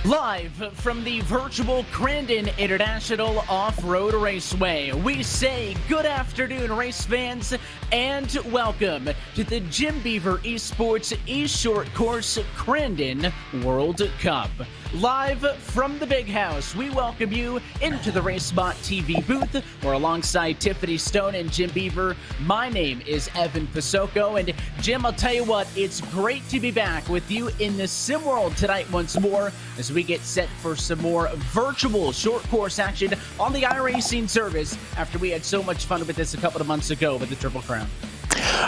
Live from the virtual Crandon International Off-Road Raceway, we say good afternoon, race fans, and welcome to the Beaver eSports eShort Course Crandon World Cup. Live from the big house, we welcome you into the RaceBot TV booth. We're alongside Tiffany Stone and Jim Beaver. My name is Evan Pasoko, and Jim, I'll tell you what, it's great to be back with you in the sim world tonight once more as we get set for some more virtual short course action on the iRacing service after we had so much fun with this a couple of months ago with the Triple Crown.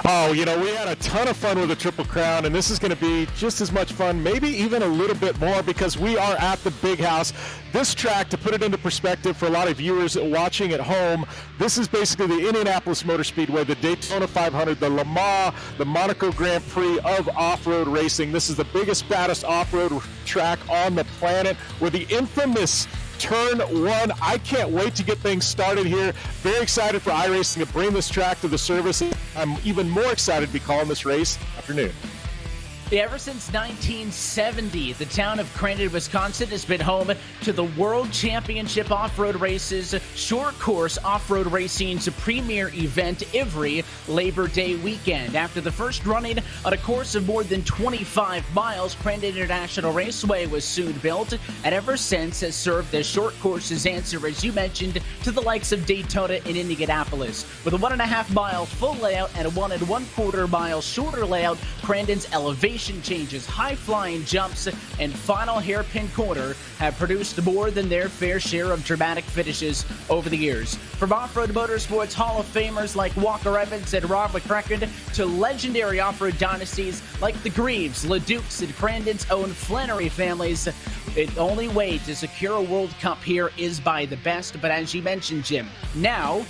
Oh, you know, we had a ton of fun with the Triple Crown, and this is going to be just as much fun, maybe even a little bit more, because we are at the big house. This track, to put it into perspective for a lot of viewers watching at home, this is basically the Indianapolis Motor Speedway, the Daytona 500, the Le Mans, the Monaco Grand Prix of off-road racing. This is the biggest, baddest off-road track on the planet, where the infamous Turn 1. I can't wait to get things started here. Very excited for iRacing to bring this track to the service. I'm even more excited to be calling this race afternoon. Ever since 1970, the town of Crandon, Wisconsin has been home to the World Championship Off-Road Races Short Course Off-Road Racing's premier event every Labor Day weekend. After the first running on a course of more than 25 miles, Crandon International Raceway was soon built, and ever since has served as short course's answer, as you mentioned, to the likes of Daytona and Indianapolis. With a 1.5 mile full layout and a 1 1/4 mile shorter layout, Crandon's elevation changes, high-flying jumps, and final hairpin corner have produced more than their fair share of dramatic finishes over the years. From off-road motorsports Hall of Famers like Walker Evans and Rob McCracken to legendary off-road dynasties like the Greaves, LeDukes, and Crandon's own Flannery families, the only way to secure a World Cup here is by the best. But as you mentioned, Jim, now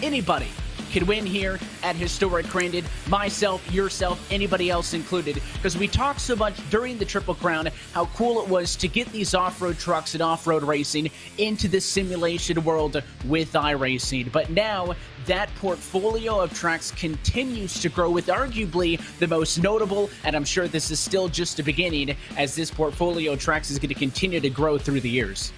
anybody can win here at historic Crandon, myself, yourself, anybody else included, because we talked so much during the Triple Crown how cool it was to get these off-road trucks and off-road racing into the simulation world with iRacing. But now that portfolio of tracks continues to grow, with arguably the most notable, and I'm sure this is still just the beginning, as this portfolio of tracks is going to continue to grow through the years.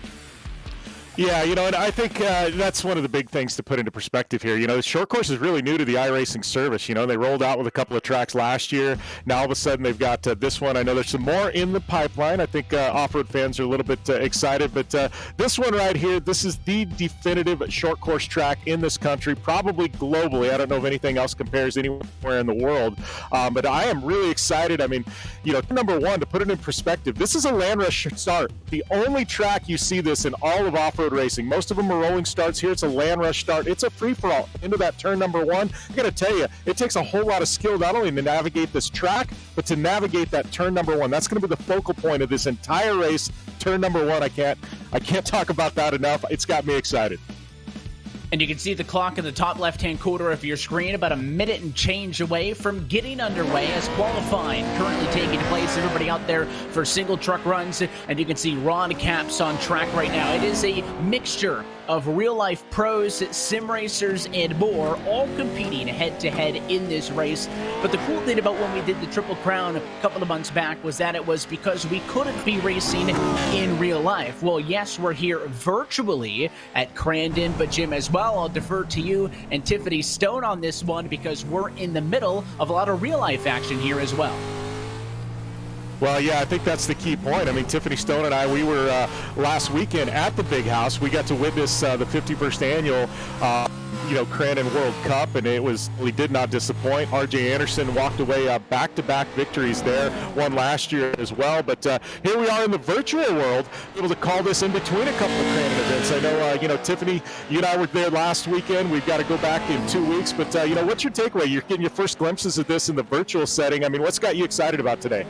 Yeah, you know, and I think that's one of the big things to put into perspective here. You know, the short course is really new to the iRacing service. You know, they rolled out with a couple of tracks last year. Now all of a sudden they've got this one. I know there's some more in the pipeline. I think off-road fans are a little bit excited. But this one right here, this is the definitive short course track in this country, probably globally. I don't know if anything else compares anywhere in the world. But I am really excited. I mean, you know, number one, to put it in perspective, this is a land rush start. The only track you see this in all of off-road racing. Most of them are rolling starts. Here it's a land rush start. It's a free-for-all into that turn number one. I gotta tell you, it takes a whole lot of skill not only to navigate this track, but to navigate that turn number one. That's going to be the focal point of this entire race. Turn number one. I can't talk about that enough. It's got me excited. And you can see the clock in the top left-hand corner of your screen, about a minute and change away from getting underway as qualifying currently taking place. Everybody out there for single truck runs, and you can see Ron Capps on track right now. It is a mixture of real-life pros, sim racers, and more, all competing head-to-head in this race. But the cool thing about when we did the Triple Crown a couple of months back was that it was because we couldn't be racing in real life. Well, yes, we're here virtually at Crandon, but Jim, as well, I'll defer to you and Tiffany Stone on this one because we're in the middle of a lot of real-life action here as well. Well, yeah, I think that's the key point. I mean, Tiffany Stone and I, we were last weekend at the big house. We got to witness the 51st annual Crandon World Cup, and we did not disappoint. RJ Anderson walked away back-to-back victories there, won last year as well. But here we are in the virtual world, able to call this in between a couple of Crandon events. I know, Tiffany, you and I were there last weekend. We've got to go back in 2 weeks. But, what's your takeaway? You're getting your first glimpses of this in the virtual setting. I mean, what's got you excited about today?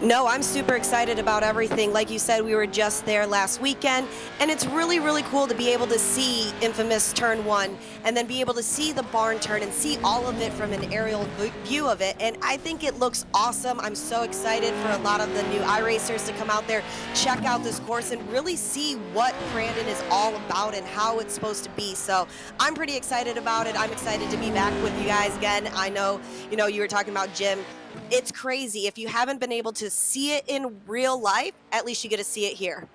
No, I'm super excited about everything. Like you said, we were just there last weekend, and it's really, really cool to be able to see infamous Turn 1 and then be able to see the barn turn and see all of it from an aerial view of it. And I think it looks awesome. I'm so excited for a lot of the new iRacers to come out there, check out this course, and really see what Crandon is all about and how it's supposed to be. So I'm pretty excited about it. I'm excited to be back with you guys again. I know, you were talking about Jim. It's crazy. If you haven't been able to see it in real life, at least you get to see it here.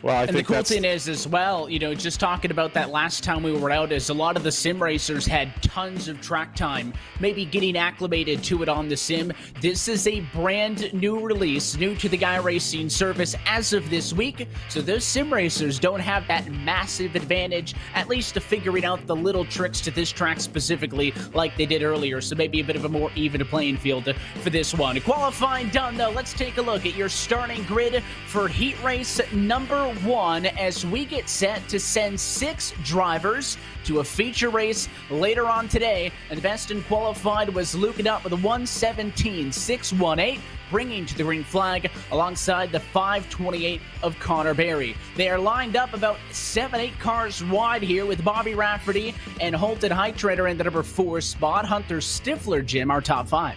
Well, I and think the cool thing is as well, you know, just talking about that last time we were out, is a lot of the sim racers had tons of track time, maybe getting acclimated to it on the sim. This is a brand new release, new to the iRacing service as of this week, so those sim racers don't have that massive advantage, at least to figuring out the little tricks to this track specifically like they did earlier, so maybe a bit of a more even playing field for this one. Qualifying done though, let's take a look at your starting grid for heat race number 1 as we get set to send 6 drivers to a feature race later on today. And the best in qualified was Luke up with a 1:17.618, bringing to the green flag alongside the 5:28 of Connor Berry. They are lined up about 7-8 cars wide here, with Bobby Rafferty and Holton Heitrader in the number 4 spot. Hunter Stifler, Jim, our top 5.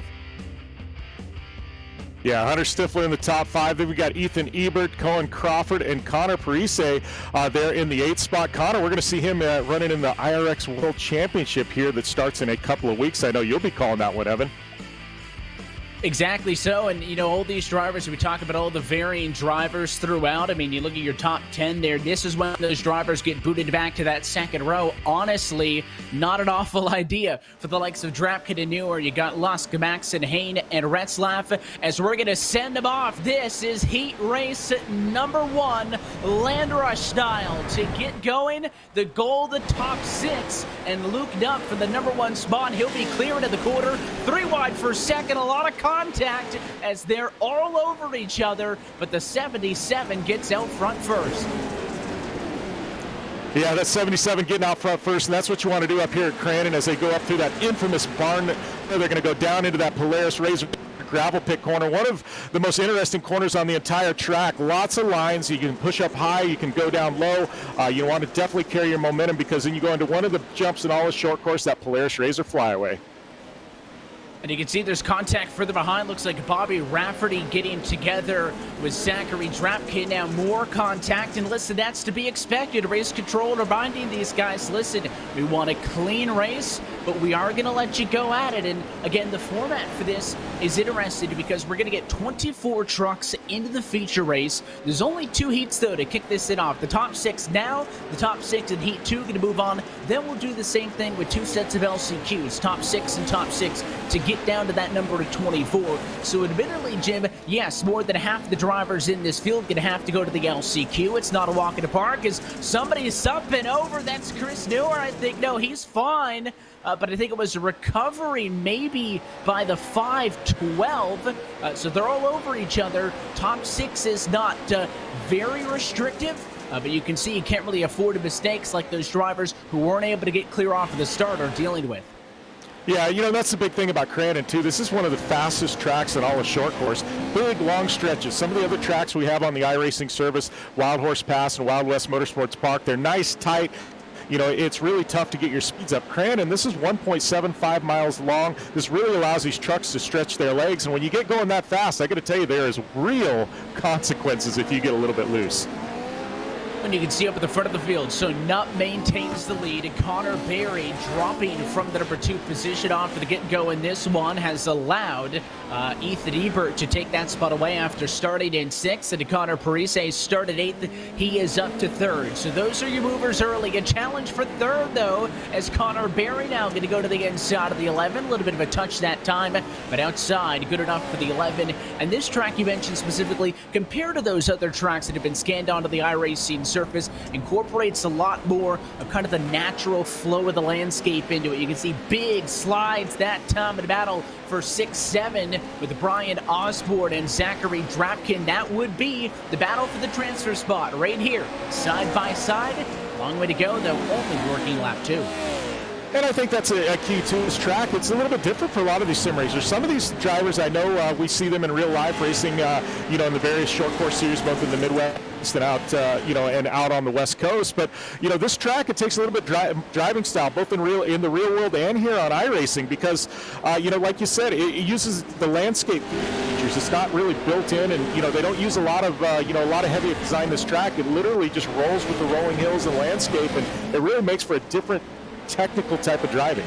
Yeah, Hunter Stifler in the top 5. Then we got Ethan Ebert, Cohen Crawford, and Connor Parise there in the 8th spot. Connor, we're going to see him running in the IRX World Championship here that starts in a couple of weeks. I know you'll be calling that one, Evan. Exactly so, and you know, all these drivers, we talk about all the varying drivers throughout. I mean, you look at your top 10 there, this is when those drivers get booted back to that second row. Honestly, not an awful idea for the likes of Drapkin and Newer. You got Lusk, Maxon, Hain, and Retzlaff as we're going to send them off. This is heat race number 1, Land Rush style. To get going, the goal, the top 6, and Luke Duff for the number 1 spot. He'll be clearing at the quarter, 3 wide for second, a lot of contact as they're all over each other, but the 77 gets out front first. Yeah, that's 77 getting out front first, and that's what you want to do up here at Crandon as they go up through that infamous barn. They're going to go down into that Polaris Razor gravel pit corner, one of the most interesting corners on the entire track. Lots of lines. You can push up high, you can go down low. You want to definitely carry your momentum, because then you go into one of the jumps in all the short course, that Polaris Razor flyaway. And you can see there's contact further behind. Looks like Bobby Rafferty getting together with Zachary Drapkin. Now more contact, and listen, that's to be expected. Race control reminding these guys, listen, we want a clean race, but we are going to let you go at it. And again, the format for this is interesting because we're going to get 24 trucks into the feature race. There's only 2 heats, though, to kick this off. The top 6 now, the top 6 in heat 2 going to move on. Then we'll do the same thing with 2 sets of LCQs, top 6 and top 6, to get down to that number of 24. So admittedly, Jim, yes, more than half the drivers in this field going to have to go to the LCQ. It's not a walk in the park, as somebody's supping over. That's Chris Newer, I think. No, he's fine. But I think it was a recovery maybe by the 512. So they're all over each other. Top 6 is not very restrictive. But you can see you can't really afford mistakes like those drivers who weren't able to get clear off of the start are dealing with. Yeah, you know, that's the big thing about Crandon, too. This is one of the fastest tracks in all of short course. Big, long stretches. Some of the other tracks we have on the iRacing service, Wild Horse Pass and Wild West Motorsports Park, they're nice, tight. You know, it's really tough to get your speeds up. Crandon, this is 1.75 miles long. This really allows these trucks to stretch their legs. And when you get going that fast, I got to tell you, there is real consequences if you get a little bit loose. And you can see up at the front of the field, so Nutt maintains the lead, and Connor Berry dropping from the number 2 position off for the get-go in this one has allowed Ethan Ebert to take that spot away after starting in 6th, and Connor Parise started 8th. He is up to 3rd. So those are your movers early. A challenge for 3rd, though, as Connor Berry now going to go to the inside of the 11. A little bit of a touch that time, but outside, good enough for the 11. And this track you mentioned specifically, compared to those other tracks that have been scanned onto the iRacing surface, incorporates a lot more of kind of the natural flow of the landscape into it. You can see big slides that time in battle for 6-7 with Brian Osborne and Zachary Drapkin. That would be the battle for the transfer spot right here, side by side. Long way to go, though, only working lap 2. And I think that's a key to this track. It's a little bit different for a lot of these sim racers. Some of these drivers, I know we see them in real life racing, you know, in the various short course series, both in the Midwest and out, you know, and out on the West Coast. But you know, this track, it takes a little bit driving style, both in the real world and here on iRacing, because you know, like you said, it uses the landscape features. It's not really built in, and you know, they don't use a lot of you know, a lot of heavy design. This track, it literally just rolls with the rolling hills and landscape, and it really makes for a different technical type of driving.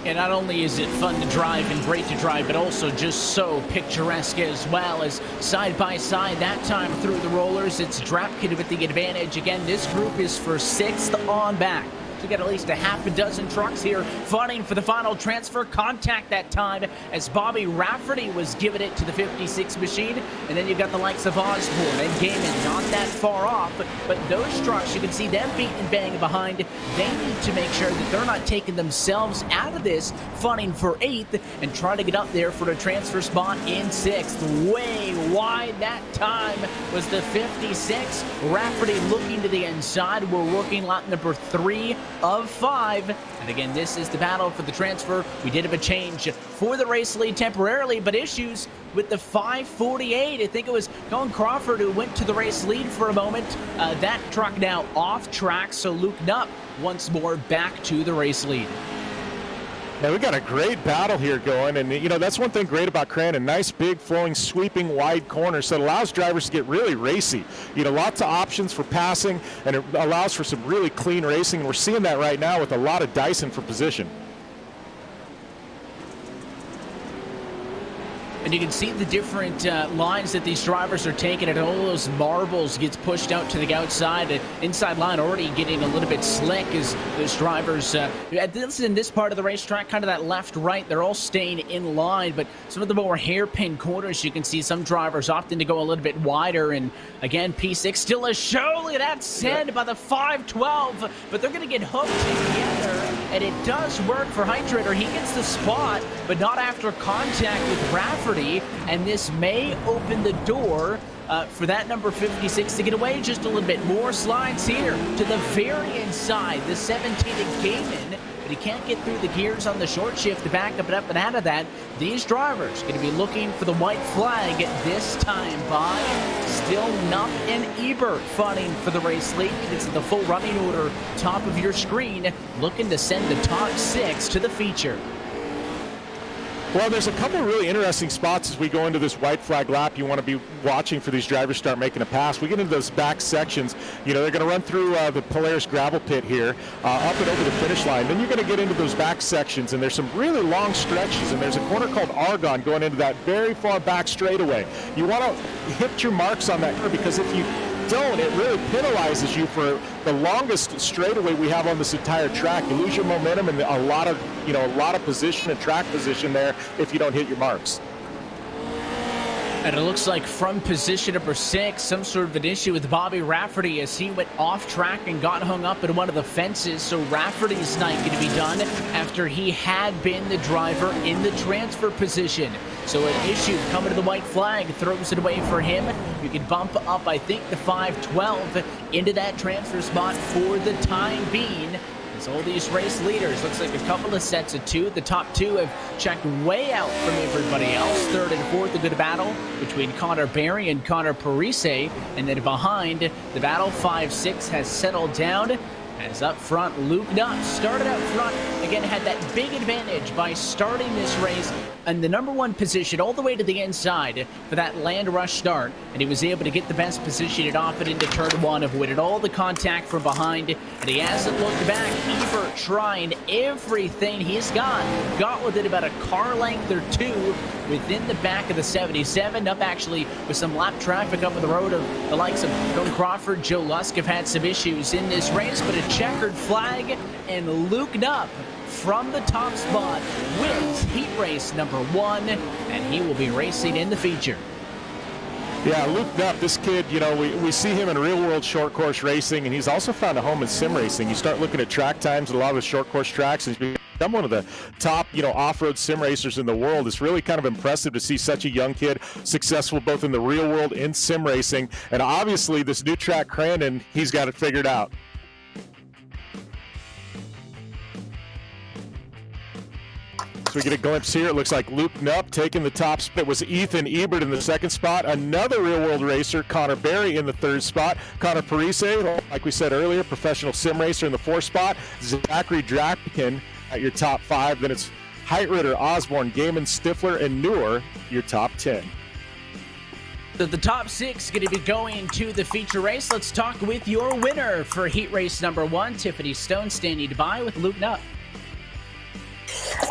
And not only is it fun to drive and great to drive, but also just so picturesque as well, as side by side that time through the rollers. It's Drapkin with the advantage. Again, this group is for 6th on back. We got at least a half a dozen trucks here fighting for the final transfer. Contact that time as Bobby Rafferty was giving it to the 56 machine. And then you've got the likes of Osborne and Gaiman not that far off. But those trucks, you can see them beating and banging behind. They need to make sure that they're not taking themselves out of this, fighting for 8th and trying to get up there for the transfer spot in 6th. Way wide that time was the 56. Rafferty looking to the inside. We're working lap number 3 of 5. And again, this is the battle for the transfer. We did have a change for the race lead temporarily, but issues with the 548. I think it was Colin Crawford who went to the race lead for a moment. That truck now off track, so Luke Knupp once more back to the race lead. Yeah, we got a great battle here going, and you know that's one thing great about Crandon. Nice, big, flowing, sweeping, wide corners that allows drivers to get really racy. You know, lots of options for passing, and it allows for some really clean racing. And we're seeing that right now with a lot of Dyson for position. And you can see the different lines that these drivers are taking, and all those marbles gets pushed out to the outside. The inside line already getting a little bit slick as those drivers, at least in this part of the racetrack, kind of that left-right, they're all staying in line. But some of the more hairpin corners, you can see some drivers opting to go a little bit wider. And again, P6 still a show. Look at that send by the 512, but they're going to get hooked together. And it does work for Hydrator. He gets the spot, but not after contact with Rafferty. And this may open the door for that number 56 to get away just a little bit more. Slides here to the very inside. The 17 to Gaiman, but he can't get through the gears on the short shift to back up and up and out of that. These drivers going to be looking for the white flag this time by still Knupp and Ebert fighting for the race lead. It's the full running order top of your screen, looking to send the top 6 to the feature. Well, there's a couple of really interesting spots as we go into this white flag lap. You want to be watching for these drivers start making a pass. We get into those back sections. You know, they're going to run through the Polaris gravel pit here, up and over the finish line. Then you're going to get into those back sections, and there's some really long stretches, and there's a corner called Argonne going into that very far back straightaway. You want to hit your marks on that curve, because if you don't, it really penalizes you for the longest straightaway we have on this entire track. You lose your momentum and a lot of position and track position there if you don't hit your marks. And it looks like from position number 6, some sort of an issue with Bobby Rafferty as he went off track and got hung up in one of the fences. So Rafferty's night going to be done after he had been the driver in the transfer position. So an issue coming to the white flag, throws it away for him. You can bump up, I think, the 512 into that transfer spot for the time being. As all these race leaders, looks like a couple of sets of 2. The top 2 have checked way out from everybody else. 3rd and 4th, a good battle between Connor Barry and Connor Parise. And then behind, the battle 5-6 has settled down. As up front, Luke Knupp started out front. Again, had that big advantage by starting this race in the number 1 position all the way to the inside for that land rush start. And he was able to get the best position and off it into turn 1, avoided all the contact from behind. And he hasn't looked back. Ebert trying everything he's got within about a car length or 2 within the back of the 77. Up actually with some lap traffic up on the road of the likes of Don Crawford, Joe Lusk have had some issues in this race, but a checkered flag, and Luke Knupp from the top spot wins heat race number 1, and he will be racing in the feature. Yeah, Luke Knupp, this kid, you know, we see him in real-world short course racing, and he's also found a home in sim racing. You start looking at track times at a lot of the short course tracks, and he's become one of the top, you know, off-road sim racers in the world. It's really kind of impressive to see such a young kid successful both in the real world and sim racing. And obviously, this new track, Crandon, he's got it figured out. So we get a glimpse here. It looks like Luke Knupp taking the top spot. It was Ethan Ebert in the 2nd spot. Another real-world racer, Connor Barry, in the 3rd spot. Connor Parise, like we said earlier, professional sim racer in the 4th spot. Zachary Drapkin at your top 5. Then it's Heitritter, Osborne, Gaiman, Stifler, and Newer, your top 10. So the top 6 going to be going to the feature race. Let's talk with your winner for heat race number 1. Tiffany Stone standing by with Luke Knupp.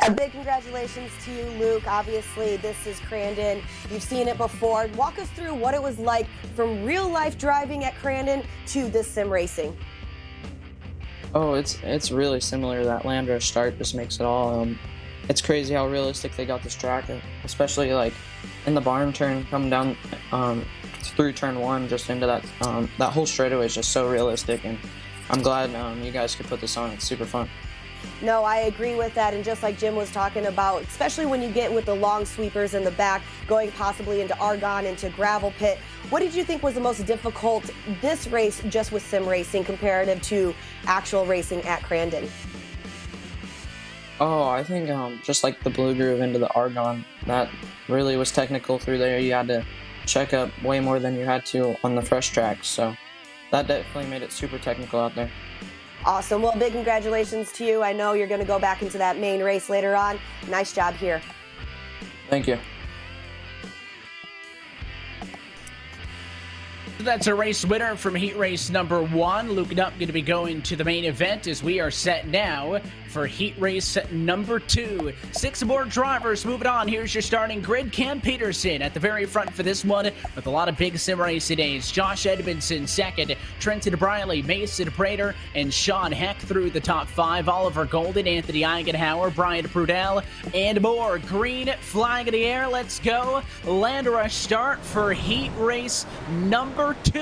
A big congratulations to you, Luke. Obviously, this is Crandon. You've seen it before. Walk us through what it was like from real-life driving at Crandon to this sim racing. Oh, it's really similar. That land rush start just makes it all. It's crazy how realistic they got this track, especially like in the barn turn coming down through turn 1 just into that that whole straightaway is just so realistic, and I'm glad you guys could put this on. It's super fun. No, I agree with that, and just like Jim was talking about, especially when you get with the long sweepers in the back, going possibly into Argonne, into Gravel Pit, what did you think was the most difficult this race just with sim racing comparative to actual racing at Crandon? Oh, I think just like the blue groove into the Argonne, that really was technical through there. You had to check up way more than you had to on the fresh tracks, so that definitely made it super technical out there. Awesome. Well, big congratulations to you. I know you're going to go back into that main race later on. Nice job here. Thank you. That's a race winner from heat race number 1. Luke Nupp going to be going to the main event as we are set now for heat race number 2. 6 more drivers moving on. Here's your starting grid. Cam Peterson at the very front for this one with a lot of big sim racing days. Josh Edmondson second. Trenton Briley, Mason Prater, and Sean Heck through the top 5. Oliver Golden, Anthony Eigenhauer, Brian Prudell, and more. Green flag in the air. Let's go. Land rush start for heat race number 2,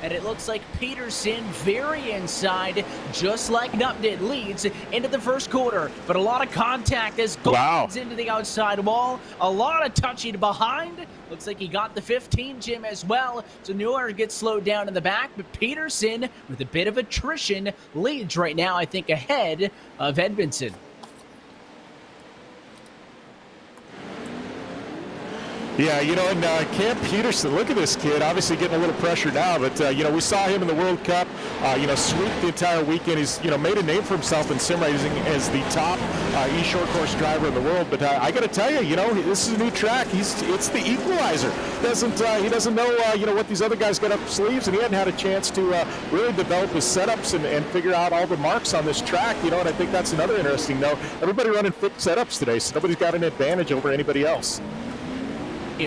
and it looks like Peterson very inside, just like Nupp did, leads into the first quarter, but a lot of contact as goes into the outside wall, a lot of touching behind. Looks like he got the 15, Jim, as well, so Newer gets slowed down in the back, but Peterson, with a bit of attrition, leads right now, I think, ahead of Edmondson. Yeah, and Cam Peterson, look at this kid, obviously getting a little pressure now, but, we saw him in the World Cup, sweep the entire weekend. He's, made a name for himself in sim racing as the top eShort course driver in the world, but I got to tell you, this is a new track. It's the equalizer. He doesn't know, what these other guys got up their sleeves, and he hadn't had a chance to really develop his setups and figure out all the marks on this track, and I think that's another interesting note. Everybody running fixed setups today, so nobody's got an advantage over anybody else.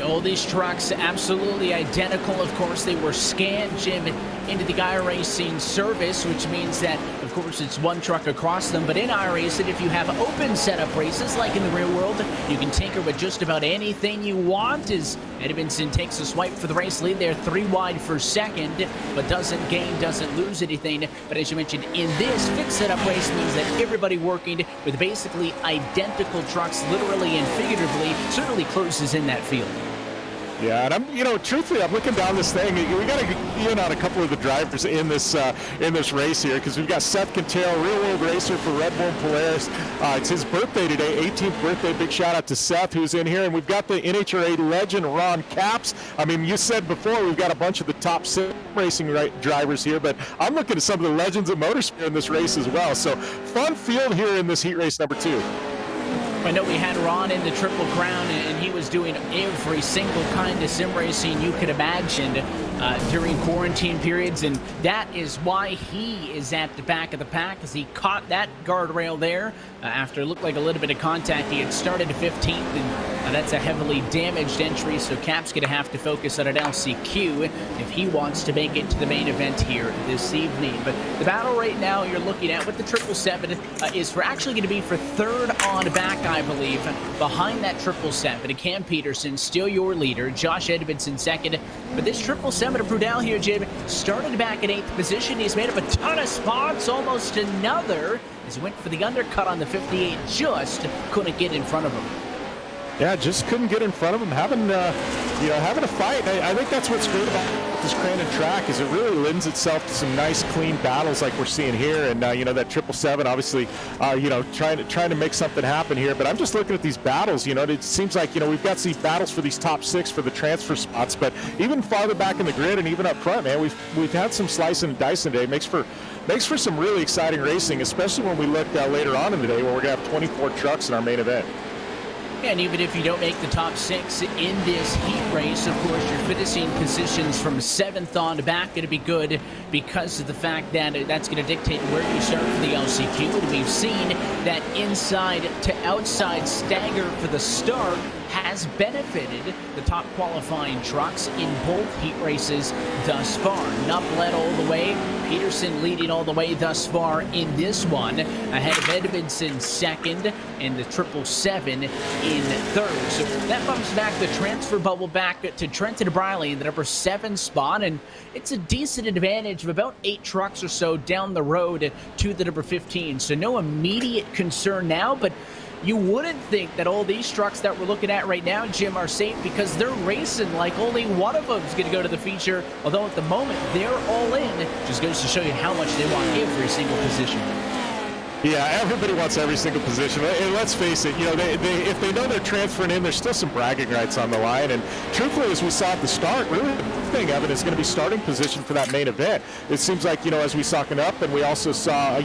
All these trucks absolutely identical. Of course, they were scanned, Jim, into the iRacing service, which means that, of course, it's one truck across them. But in iRacing, if you have open setup races, like in the real world, you can tinker with just about anything you want. As Edmondson takes a swipe for the race lead there, 3 wide for second, but doesn't gain, doesn't lose anything. But as you mentioned, in this fixed setup race means that everybody working with basically identical trucks, literally and figuratively, certainly closes in that field. Yeah, and I'm, truthfully, I'm looking down this thing. We got to get in on a couple of the drivers in this race here, because we've got Seth Quintero, real world racer for Red Bull Polaris. It's his birthday today, 18th birthday. Big shout out to Seth, who's in here, and we've got the NHRA legend Ron Capps. I mean, you said before we've got a bunch of the top sim racing drivers here, but I'm looking at some of the legends of motorsport in this race as well. So fun field here in this heat race number 2. I know we had Ron in the Triple Crown, and he was doing every single kind of sim racing you could imagine during quarantine periods, and that is why he is at the back of the pack, as he caught that guardrail there after it looked like a little bit of contact. He had started 15th, and that's a heavily damaged entry, so Cap's going to have to focus on an LCQ if he wants to make it to the main event here this evening. But the battle right now you're looking at with the 777 is actually going to be for third on back, I believe, behind that 777. Cam Peterson, still your leader. Josh Edmondson second. But this 777 of Prudell here, Jim, started back in 8th position. He's made up a ton of spots, almost another, as he went for the undercut on the 58, just couldn't get in front of him. Yeah, just couldn't get in front of him, having a fight. I think that's what's great about this Crandon track, is it really lends itself to some nice, clean battles like we're seeing here. And that 777, obviously, trying to make something happen here. But I'm just looking at these battles. It seems like we've got these battles for these top 6 for the transfer spots. But even farther back in the grid and even up front, man, we've had some slicing and dicing today. Makes for some really exciting racing, especially when we look later on in the day where we're gonna have 24 trucks in our main event. And even if you don't make the top 6 in this heat race, of course, your finishing positions from 7th on back going to be good because of the fact that that's going to dictate where you start for the LCQ. And we've seen that inside to outside stagger for the start has benefited the top qualifying trucks in both heat races thus far. Nupp led all the way, Peterson leading all the way thus far in this one, ahead of Edmondson second and the 777 in third. So that bumps back the transfer bubble back to Trenton Briley in the number 7 spot, and it's a decent advantage of about 8 trucks or so down the road to the number 15. So no immediate concern now, but you wouldn't think that all these trucks that we're looking at right now, Jim, are safe because they're racing like only one of them is going to go to the feature, although at the moment they're all in. Just goes to show you how much they want every single position. Yeah, everybody wants every single position. And let's face it, you know, if they know they're transferring in, there's still some bragging rights on the line. And truthfully, as we saw at the start, really the thing of it is going to be starting position for that main event. It seems like, you know, as we saw up, and we also saw,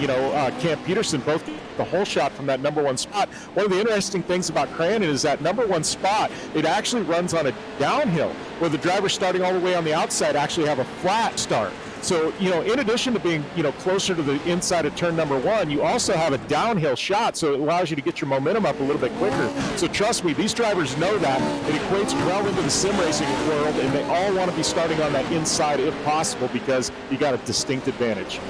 Cam Peterson both the whole shot from that number 1 spot. One of the interesting things about Crandon is that number 1 spot, it actually runs on a downhill where the driver starting all the way on the outside actually have a flat start. So, you know, in addition to being, you know, closer to the inside of turn number 1, you also have a downhill shot, so it allows you to get your momentum up a little bit quicker. So trust me, these drivers know that. It equates well into the sim racing world, and they all want to be starting on that inside if possible because you got a distinct advantage.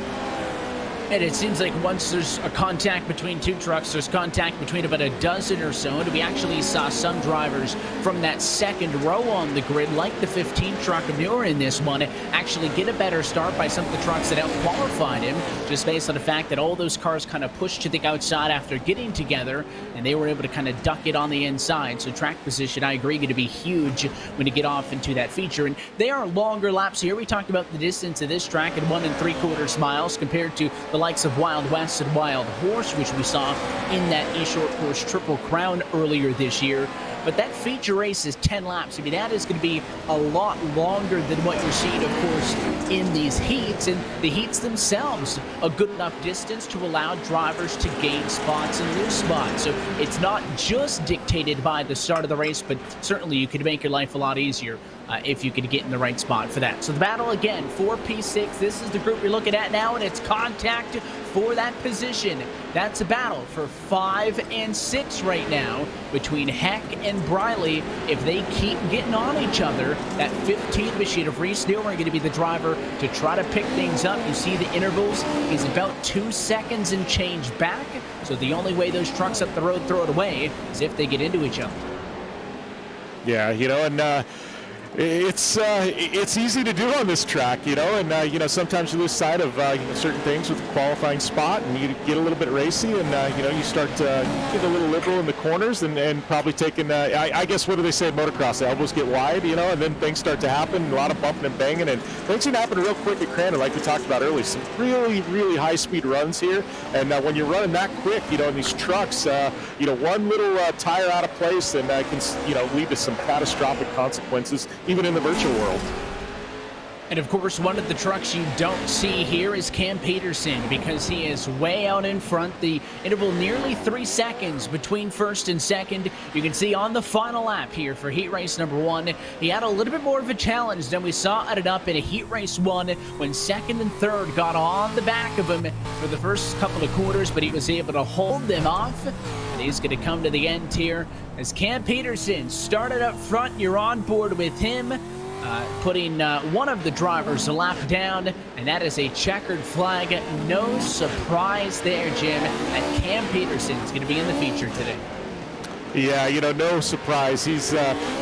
And it seems like once there's a contact between 2 trucks, there's contact between about a dozen or so. And we actually saw some drivers from that second row on the grid, like the 15 truck of Muir in this one, actually get a better start by some of the trucks that out-qualified him, just based on the fact that all those cars kind of pushed to the outside after getting together, and they were able to kind of duck it on the inside. So track position, I agree, going to be huge when you get off into that feature. And they are longer laps here. We talked about the distance of this track at 1 3/4 miles compared to the likes of Wild West and Wild Horse, which we saw in that eShort course Triple Crown earlier this year. But that feature race is 10 laps. I mean, that is going to be a lot longer than what you're seeing, of course, in these heats. And the heats themselves, a good enough distance to allow drivers to gain spots and lose spots. So it's not just dictated by the start of the race, but certainly you could make your life a lot easier if you could get in the right spot for that. So the battle again for P6. This is the group you're looking at now, and it's contact for that position. That's a battle for 5 and 6 right now between Heck and Briley. If they keep getting on each other, that 15 machine of Reese Newman going to be the driver to try to pick things up. You see the intervals is about 2 seconds and change back. So the only way those trucks up the road throw it away is if they get into each other. Yeah, you know, and it's easy to do on this track, you know, and sometimes you lose sight of certain things with the qualifying spot, and you get a little bit racy, and you start to get a little liberal in the corners, and probably taking I guess, what do they say in motocross, the elbows get wide, you know, and then things start to happen, a lot of bumping and banging, and things can happen real quick at Crandon, like we talked about earlier. Some really, really high speed runs here, and when you're running that quick, you know, in these trucks, one little tire out of place, and can lead to some catastrophic consequences, even in the virtual world. And of course, one of the trucks you don't see here is Cam Peterson, because he is way out in front. The interval nearly 3 seconds between first and second. You can see on the final lap here for heat race number 1, he had a little bit more of a challenge than we saw at it up in a heat race 1 when second and third got on the back of him for the first couple of quarters, but he was able to hold them off. And he's going to come to the end here as Cam Peterson started up front. You're on board with him. Putting one of the drivers a lap down, and that is a checkered flag. No surprise there, Jim, that Cam Peterson is going to be in the feature today. Yeah, no surprise. He's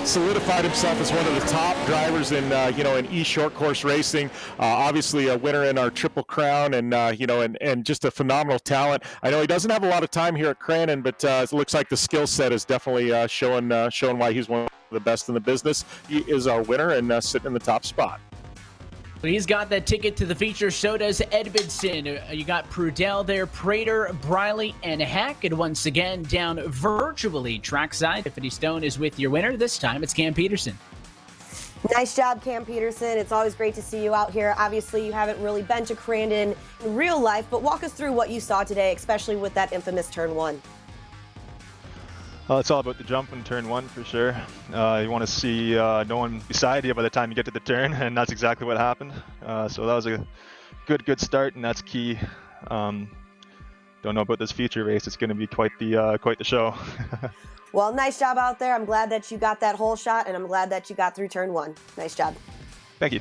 solidified himself as one of the top drivers in eShort course racing. Obviously a winner in our Triple Crown, and and just a phenomenal talent. I know he doesn't have a lot of time here at Crandon, but it looks like the skill set is definitely showing why he's one of the best in the business. He is our winner and sitting in the top spot. He's got that ticket to the feature. So does Edmondson. You got Prudell there, Prater, Briley, and Heck. And once again, down virtually trackside, Tiffany Stone is with your winner. This time, it's Cam Peterson. Nice job, Cam Peterson. It's always great to see you out here. Obviously, you haven't really been to Crandon in real life, but walk us through what you saw today, especially with that infamous turn 1. It's all about the jump in turn 1 for sure. You want to see no one beside you by the time you get to the turn, and that's exactly what happened. So that was a good start, and that's key. Don't know about this feature race. It's going to be quite the show. Well, nice job out there. I'm glad that you got that whole shot, and I'm glad that you got through turn 1. Nice job. Thank you.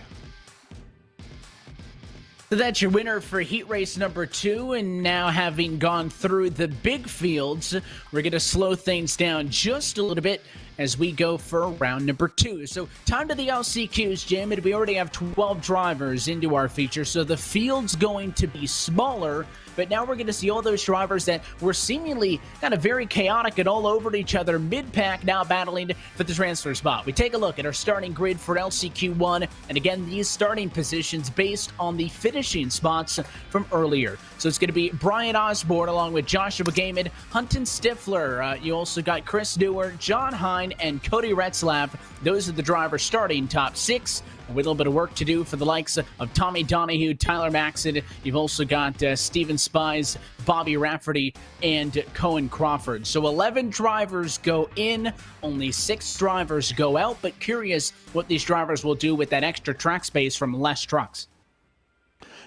So that's your winner for heat race number 2, and now having gone through the big fields, we're going to slow things down just a little bit as we go for round number 2. So time to the LCQs, Jim, and we already have 12 drivers into our feature, so the field's going to be smaller, but now we're going to see all those drivers that were seemingly kind of very chaotic and all over each other mid-pack now battling for the transfer spot. We take a look at our starting grid for LCQ1, and again, these starting positions based on the finishing spots from earlier. So it's going to be Brian Osborne along with Joshua Gaiman, Hunton Stifler. You also got Chris Newer, John Hine, and Cody Retzlaff. Those are the drivers starting top 6. With a little bit of work to do for the likes of Tommy Donahue, Tyler Maxon. You've also got Steven Spies, Bobby Rafferty, and Cohen Crawford. So 11 drivers go in, only 6 drivers go out, but curious what these drivers will do with that extra track space from less trucks.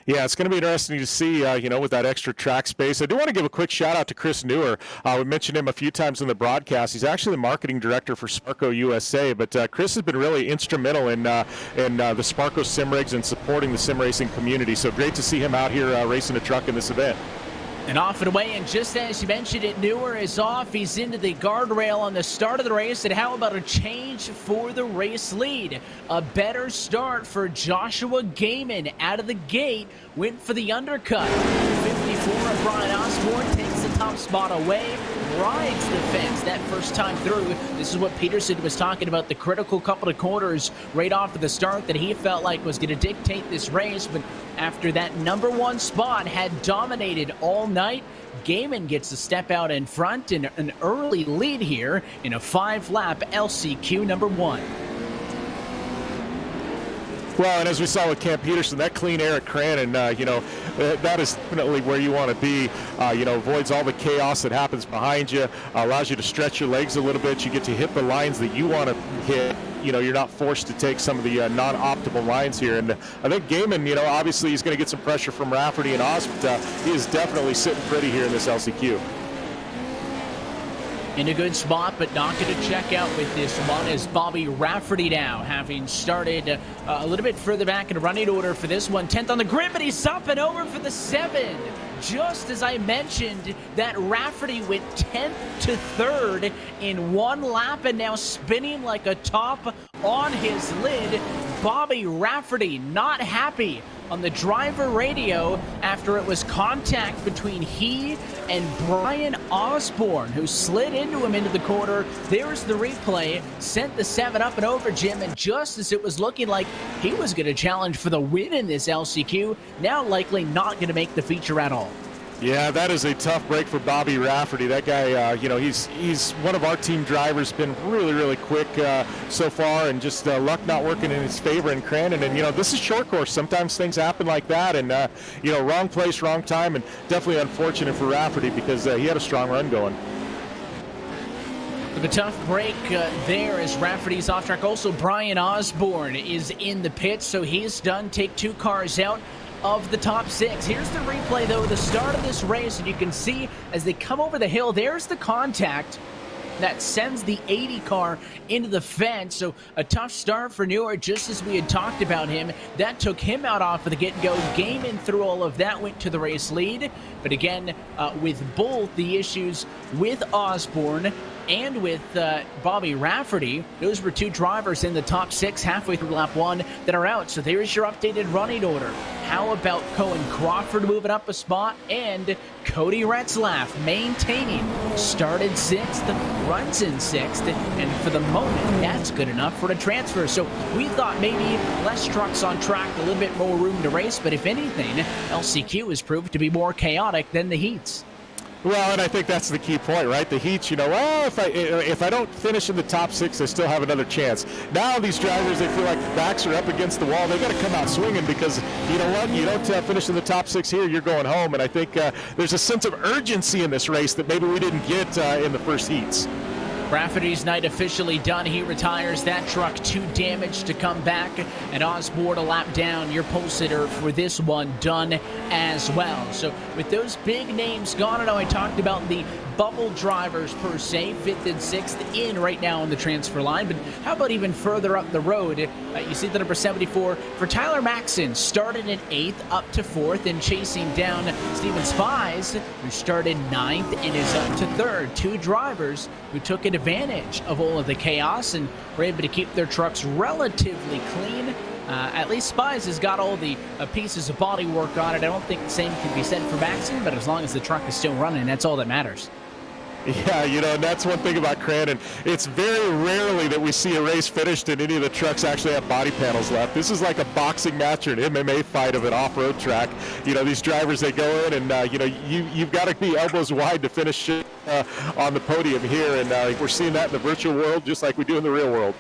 Yeah, it's going to be interesting to see, with that extra track space. I do want to give a quick shout out to Chris Newer. We mentioned him a few times in the broadcast. He's actually the marketing director for Sparco USA, but Chris has been really instrumental in the Sparco sim rigs and supporting the sim racing community. So great to see him out here racing a truck in this event. And off and away, and just as you mentioned it, Newer is off. He's into the guardrail on the start of the race. And how about a change for the race lead? A better start for Joshua Gaiman out of the gate. Went for the undercut. 54 of Brian Osborne takes the top spot away. Rides the fence that first time through. This is what Peterson was talking about, the critical couple of quarters right off of the start that he felt like was going to dictate this race. But after that number 1 spot had dominated all night, Gaiman gets to step out in front in an early lead here in a 5-lap LCQ number 1. Well, and as we saw with Cam Peterson, that clean air at Crandon, that is definitely where you want to be. Avoids all the chaos that happens behind you, allows you to stretch your legs a little bit. You get to hit the lines that you want to hit. You're not forced to take some of the non-optimal lines here. And I think Gaiman, obviously he's going to get some pressure from Rafferty and Oz, but he is definitely sitting pretty here in this LCQ. In a good spot, but not going to check out with this one is Bobby Rafferty now, having started a little bit further back in running order for this one. 10th on the grid, but he's up and over for the 7. Just as I mentioned, that Rafferty went 10th to 3rd in 1 lap and now spinning like a top on his lid. Bobby Rafferty not happy on the driver radio after it was contact between he and Brian Osborne, who slid into him into the corner. There's the replay, sent the 7 up and over, Jim, and just as it was looking like he was going to challenge for the win in this LCQ, now likely not going to make the feature at all. Yeah, that is a tough break for Bobby Rafferty. That guy, he's one of our team drivers, been really, really quick so far, and just luck not working in his favor in Crandon. And, this is short course. Sometimes things happen like that, and, wrong place, wrong time, and definitely unfortunate for Rafferty because he had a strong run going. The tough break there as Rafferty's off track. Also, Brian Osborne is in the pits, so he's done. Take 2 cars out of the top 6. Here's the replay, though, the start of this race, and you can see as they come over the hill, there's the contact that sends the 80 car into the fence. So a tough start for Newer, just as we had talked about him. That took him out off of the get-go. Gaiman through all of that went to the race lead. But again, with both the issues with Osborne and with Bobby Rafferty, those were 2 drivers in the top 6 halfway through lap 1 that are out. So there's your updated running order. How about Cohen Crawford moving up a spot and Cody Retzlaff maintaining? Started 6th, runs in 6th, and for the moment, that's good enough for a transfer. So we thought maybe less trucks on track, a little bit more room to race, but if anything, LCQ has proved to be more chaotic than the heats. Well, and I think that's the key point, right? The heats, if I don't finish in the top 6, I still have another chance. Now these drivers, they feel like the backs are up against the wall. They got to come out swinging because, you know what? You don't finish in the top 6 here, you're going home. And I think there's a sense of urgency in this race that maybe we didn't get in the first heats. Rafferty's night officially done. He retires that truck, too damaged to come back. And Osborne a lap down, your pole sitter for this one done as well. So with those big names gone, I know I talked about the bubble drivers per se, 5th and 6th in right now on the transfer line. But how about even further up the road? You see the number 74 for Tyler Maxson, started in 8th up to 4th and chasing down Steven Spies, who started 9th and is up to 3rd. Two drivers who took advantage of all of the chaos and were able to keep their trucks relatively clean. At least Spies has got all the pieces of body work on it. I don't think the same can be said for Maxson, but as long as the truck is still running, that's all that matters. Yeah, and that's one thing about Crandon. It's very rarely that we see a race finished and any of the trucks actually have body panels left. This is like a boxing match or an MMA fight of an off-road track. These drivers, they go in and, you've got to be elbows wide to finish on the podium here. And we're seeing that in the virtual world just like we do in the real world.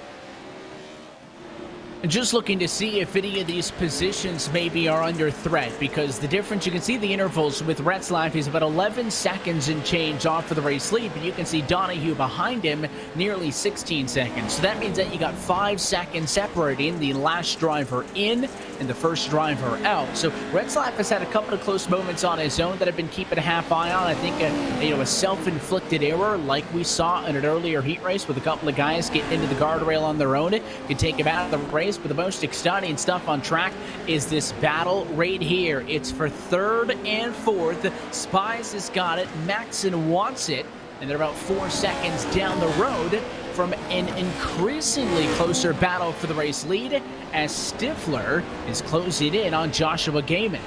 Just looking to see if any of these positions maybe are under threat, because the difference, you can see the intervals with Retzlaff is about 11 seconds and change off of the race lead, but you can see Donahue behind him nearly 16 seconds. So that means that you got 5 seconds separating the last driver in and the first driver out. So Retzlaff has had a couple of close moments on his own that I've been keeping a half eye on. I think a self-inflicted error like we saw in an earlier heat race with a couple of guys getting into the guardrail on their own could take him out of the race. But the most exciting stuff on track is this battle right here. It's for 3rd and 4th. Spies has got it. Maxson wants it. And they're about 4 seconds down the road from an increasingly closer battle for the race lead as Stifler is closing in on Joshua Gaiman.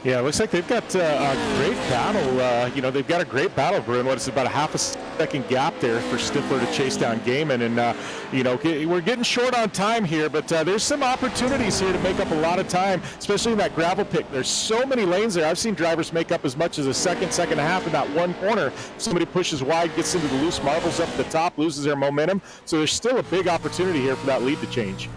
Yeah, it looks like they've got a great battle. They've got a great battle brewing. It's about a half a second gap there for Stifler to chase down Gaiman. And, we're getting short on time here, but there's some opportunities here to make up a lot of time, especially in that gravel pit. There's so many lanes there. I've seen drivers make up as much as a second and a half in that one corner. Somebody pushes wide, gets into the loose marbles up at the top, loses their momentum. So there's still a big opportunity here for that lead to change.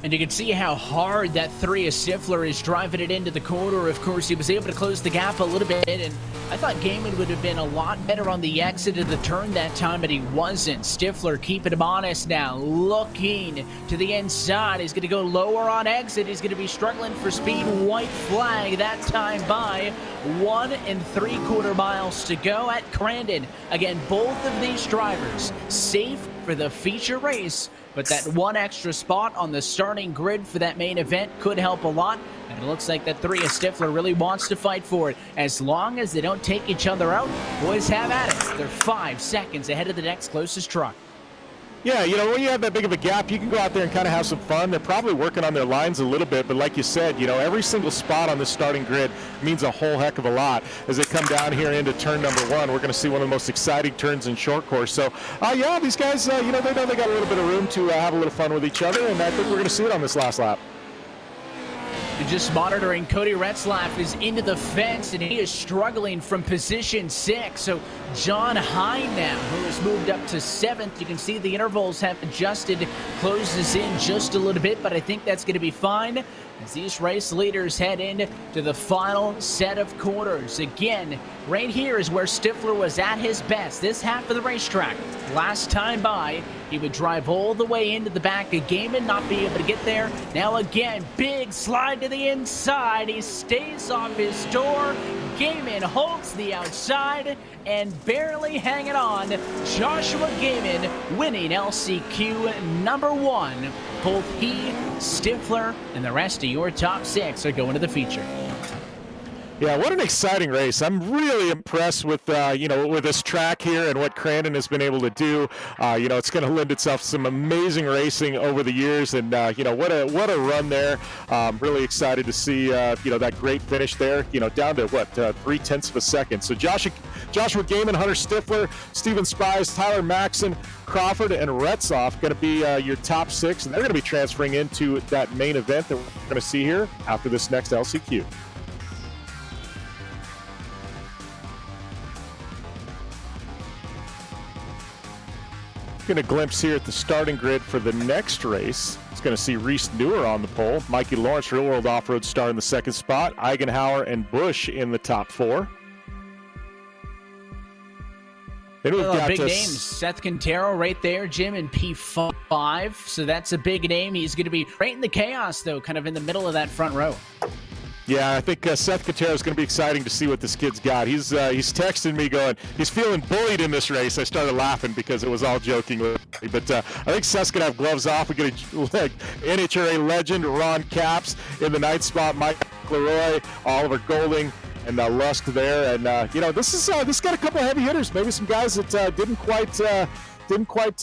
And you can see how hard that 3 of Stifler is driving it into the corner. Of course, he was able to close the gap a little bit, and I thought Gaiman would have been a lot better on the exit of the turn that time, but he wasn't. Stifler keeping him honest now, looking to the inside. He's going to go lower on exit. He's going to be struggling for speed. White flag that time by 1 3/4 miles to go at Crandon. Again, both of these drivers safe for the feature race, but that one extra spot on the starting grid for that main event could help a lot. And it looks like that 3 of Stifler really wants to fight for it. As long as they don't take each other out, boys have at it. They're 5 seconds ahead of the next closest truck. Yeah, when you have that big of a gap, you can go out there and kind of have some fun. They're probably working on their lines a little bit, but like you said, every single spot on the starting grid means a whole heck of a lot. As they come down here into turn number 1, we're going to see one of the most exciting turns in short course. So, these guys, they know they got a little bit of room to have a little fun with each other, and I think we're going to see it on this last lap. And just monitoring, Cody Retzlaff is into the fence, and he is struggling from position 6. So John Hine now, who has moved up to 7th. You can see the intervals have adjusted, closes in just a little bit, but I think that's going to be fine as these race leaders head in to the final set of corners. Again, right here is where Stifler was at his best. This half of the racetrack, last time by, he would drive all the way into the back of Gaiman, not be able to get there. Now again, big slide to the inside. He stays off his door. Gaiman holds the outside and barely hanging on. Joshua Gaiman winning LCQ number 1. Both he, Stifler, and the rest of your top 6 are going to the feature. Yeah, what an exciting race. I'm really impressed with, with this track here and what Crandon has been able to do. It's going to lend itself to some amazing racing over the years, and, what a run there. Really excited to see, that great finish there, down to, 0.3 of a second. So Joshua Gaiman, Hunter Stifler, Steven Spies, Tyler Maxson, Crawford, and Retzlaff going to be your top 6, and they're going to be transferring into that main event that we're going to see here after this next LCQ. Getting a glimpse here at the starting grid for the next race. It's going to see Reese Newer on the pole, Mikey Lawrence, Real World Off-Road star in the second spot, Eigenhauer and Busch in the top 4. And we've got big names. Seth Quintero right there, Jim, in P5. So that's a big name. He's going to be right in the chaos, though, kind of in the middle of that front row. Yeah, I think Seth Quintero is going to be exciting to see what this kid's got. He's texting me going, he's feeling bullied in this race. I started laughing because it was all joking. But I think Seth's going to have gloves off. We get a NHRA legend, Ron Capps in the 9th spot, Mike Leroy, Oliver Golding, and Lusk there. And, this got a couple of heavy hitters, maybe some guys that didn't quite,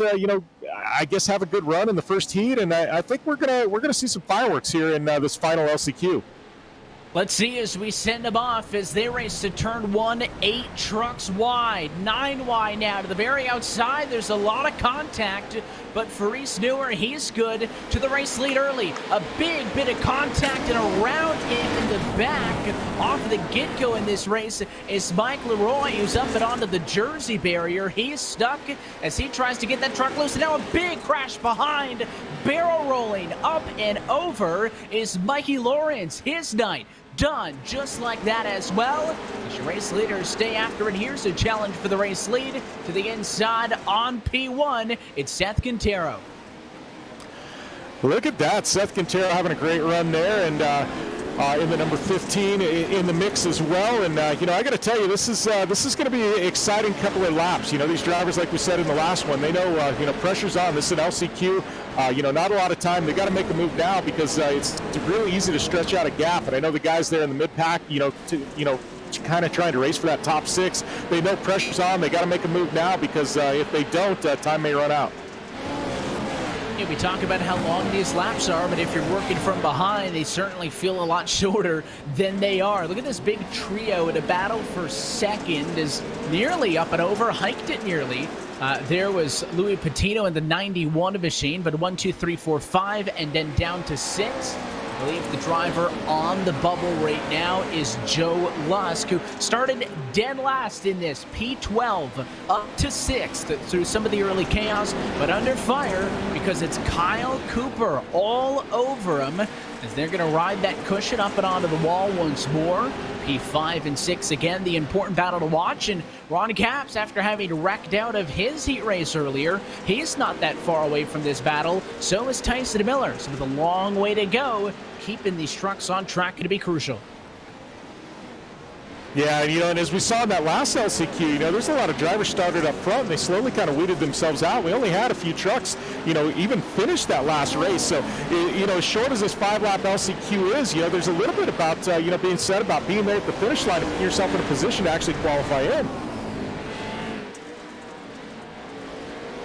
I guess have a good run in the first heat. And I think we're gonna see some fireworks here in this final LCQ. Let's see as we send them off as they race to turn 1, 8 trucks wide, 9 wide now to the very outside. There's a lot of contact, but Faris Newer, he's good to the race lead early. A big bit of contact and around him in the back off the get-go in this race is Mike Leroy, who's up and onto the Jersey barrier. He's stuck as he tries to get that truck loose. And now a big crash behind, barrel rolling up and over is Mikey Lawrence. His night done just like that as well. The race leaders stay after it. Here's a challenge for the race lead to the inside on P1. It's Seth Quintero. Look at that, Seth Quintero having a great run there, and in the number 15 in the mix as well. And I got to tell you, this is going to be an exciting couple of laps. These drivers, like we said in the last one, they know pressure's on. This is an LCQ. Not a lot of time. They got to make a move now because it's really easy to stretch out a gap. And I know the guys there in the mid pack, kind of trying to race for that top 6. They know pressure's on. They got to make a move now because if they don't, time may run out. We talk about how long these laps are, but if you're working from behind, they certainly feel a lot shorter than they are. Look at this big trio in a battle for second is nearly up and over, hiked it nearly. There was Louis Patino in the 91 machine, but 1, 2, 3, 4, 5, and then down to 6. I believe the driver on the bubble right now is Joe Lusk, who started dead last in this P12 up to 6th through some of the early chaos, but under fire because it's Kyle Cooper all over him as they're going to ride that cushion up and onto the wall once more. P5 and 6 again, the important battle to watch. And Ron Capps, after having wrecked out of his heat race earlier, he's not that far away from this battle. So is Tyson Miller. So with a long way to go, keeping these trucks on track going to be crucial. Yeah, and as we saw in that last LCQ, there's a lot of drivers started up front, and they slowly kind of weeded themselves out. We only had a few trucks, even finish that last race. So, as short as this 5-lap LCQ is, there's a little bit about, being said about being there at the finish line and putting yourself in a position to actually qualify in.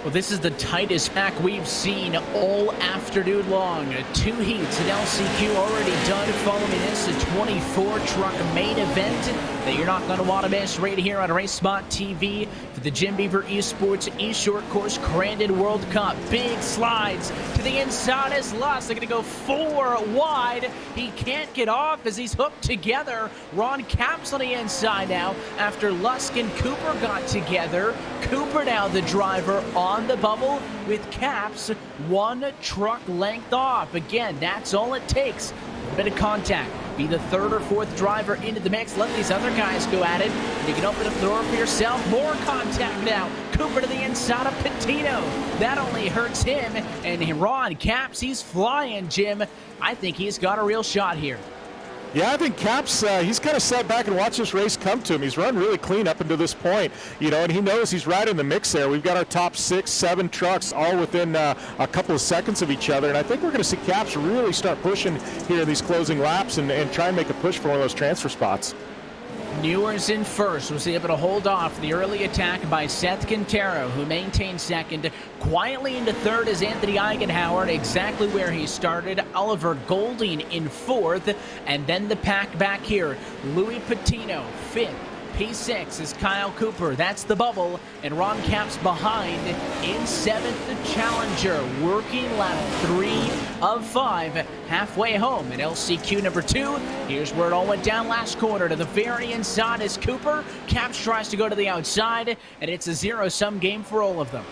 Well, this is the tightest pack we've seen all afternoon long. 2 heats, an LCQ already done. Following this, a 24-truck main event that you're not going to want to miss right here on Race Spot TV for the Jim Beaver eSports eShort Course Crandon World Cup. Big slides to the inside as Lusk. They're going to go 4 wide. He can't get off as he's hooked together. Ron Capps on the inside now after Lusk and Cooper got together. Cooper now the driver on the bubble with Capps 1 truck length off. Again, that's all it takes. A bit of contact. Be the 3rd or 4th driver into the mix. Let these other guys go at it. You can open up the door for yourself. More contact now. Cooper to the inside of Patino. That only hurts him. And Ron Capps, he's flying, Jim. I think he's got a real shot here. Yeah, I think Capps, he's kind of sat back and watched this race come to him. He's run really clean up until this point, and he knows he's right in the mix there. We've got our top 6, 7 trucks all within a couple of seconds of each other, and I think we're going to see Capps really start pushing here in these closing laps and try and make a push for one of those transfer spots. Newer's in first, was able to hold off the early attack by Seth Quintero, who maintained second. Quietly into third is Anthony Eigenhauer, exactly where he started. Oliver Golding in 4th, and then the pack back here. Louis Patino, 5th. P6 is Kyle Cooper. That's the bubble. And Ron Capps behind in 7th, the challenger. Working lap 3 of 5. Halfway home at LCQ number 2. Here's where it all went down last corner. To the very inside is Cooper. Capps tries to go to the outside. And it's a zero-sum game for all of them.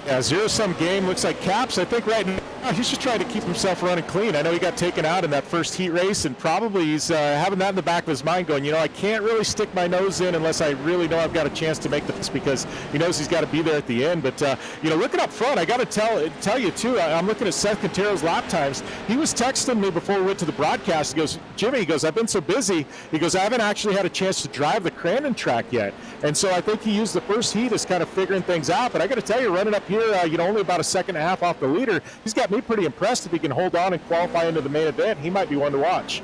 Yeah, zero-sum game. Looks like Caps, I think right now, he's just trying to keep himself running clean. I know he got taken out in that first heat race, and probably he's having that in the back of his mind going, I can't really stick my nose in unless I really know I've got a chance to make this, because he knows he's got to be there at the end. But, looking up front, I got to tell you, too, I'm looking at Seth Quintero's lap times. He was texting me before we went to the broadcast. He goes, Jimmy, he goes, I've been so busy. He goes, I haven't actually had a chance to drive the Crandon track yet. And so I think he used the first heat as kind of figuring things out. But I got to tell you, running up here, only about a second and a half off the leader, he's got me pretty impressed. If he can hold on and qualify into the main event, he might be one to watch.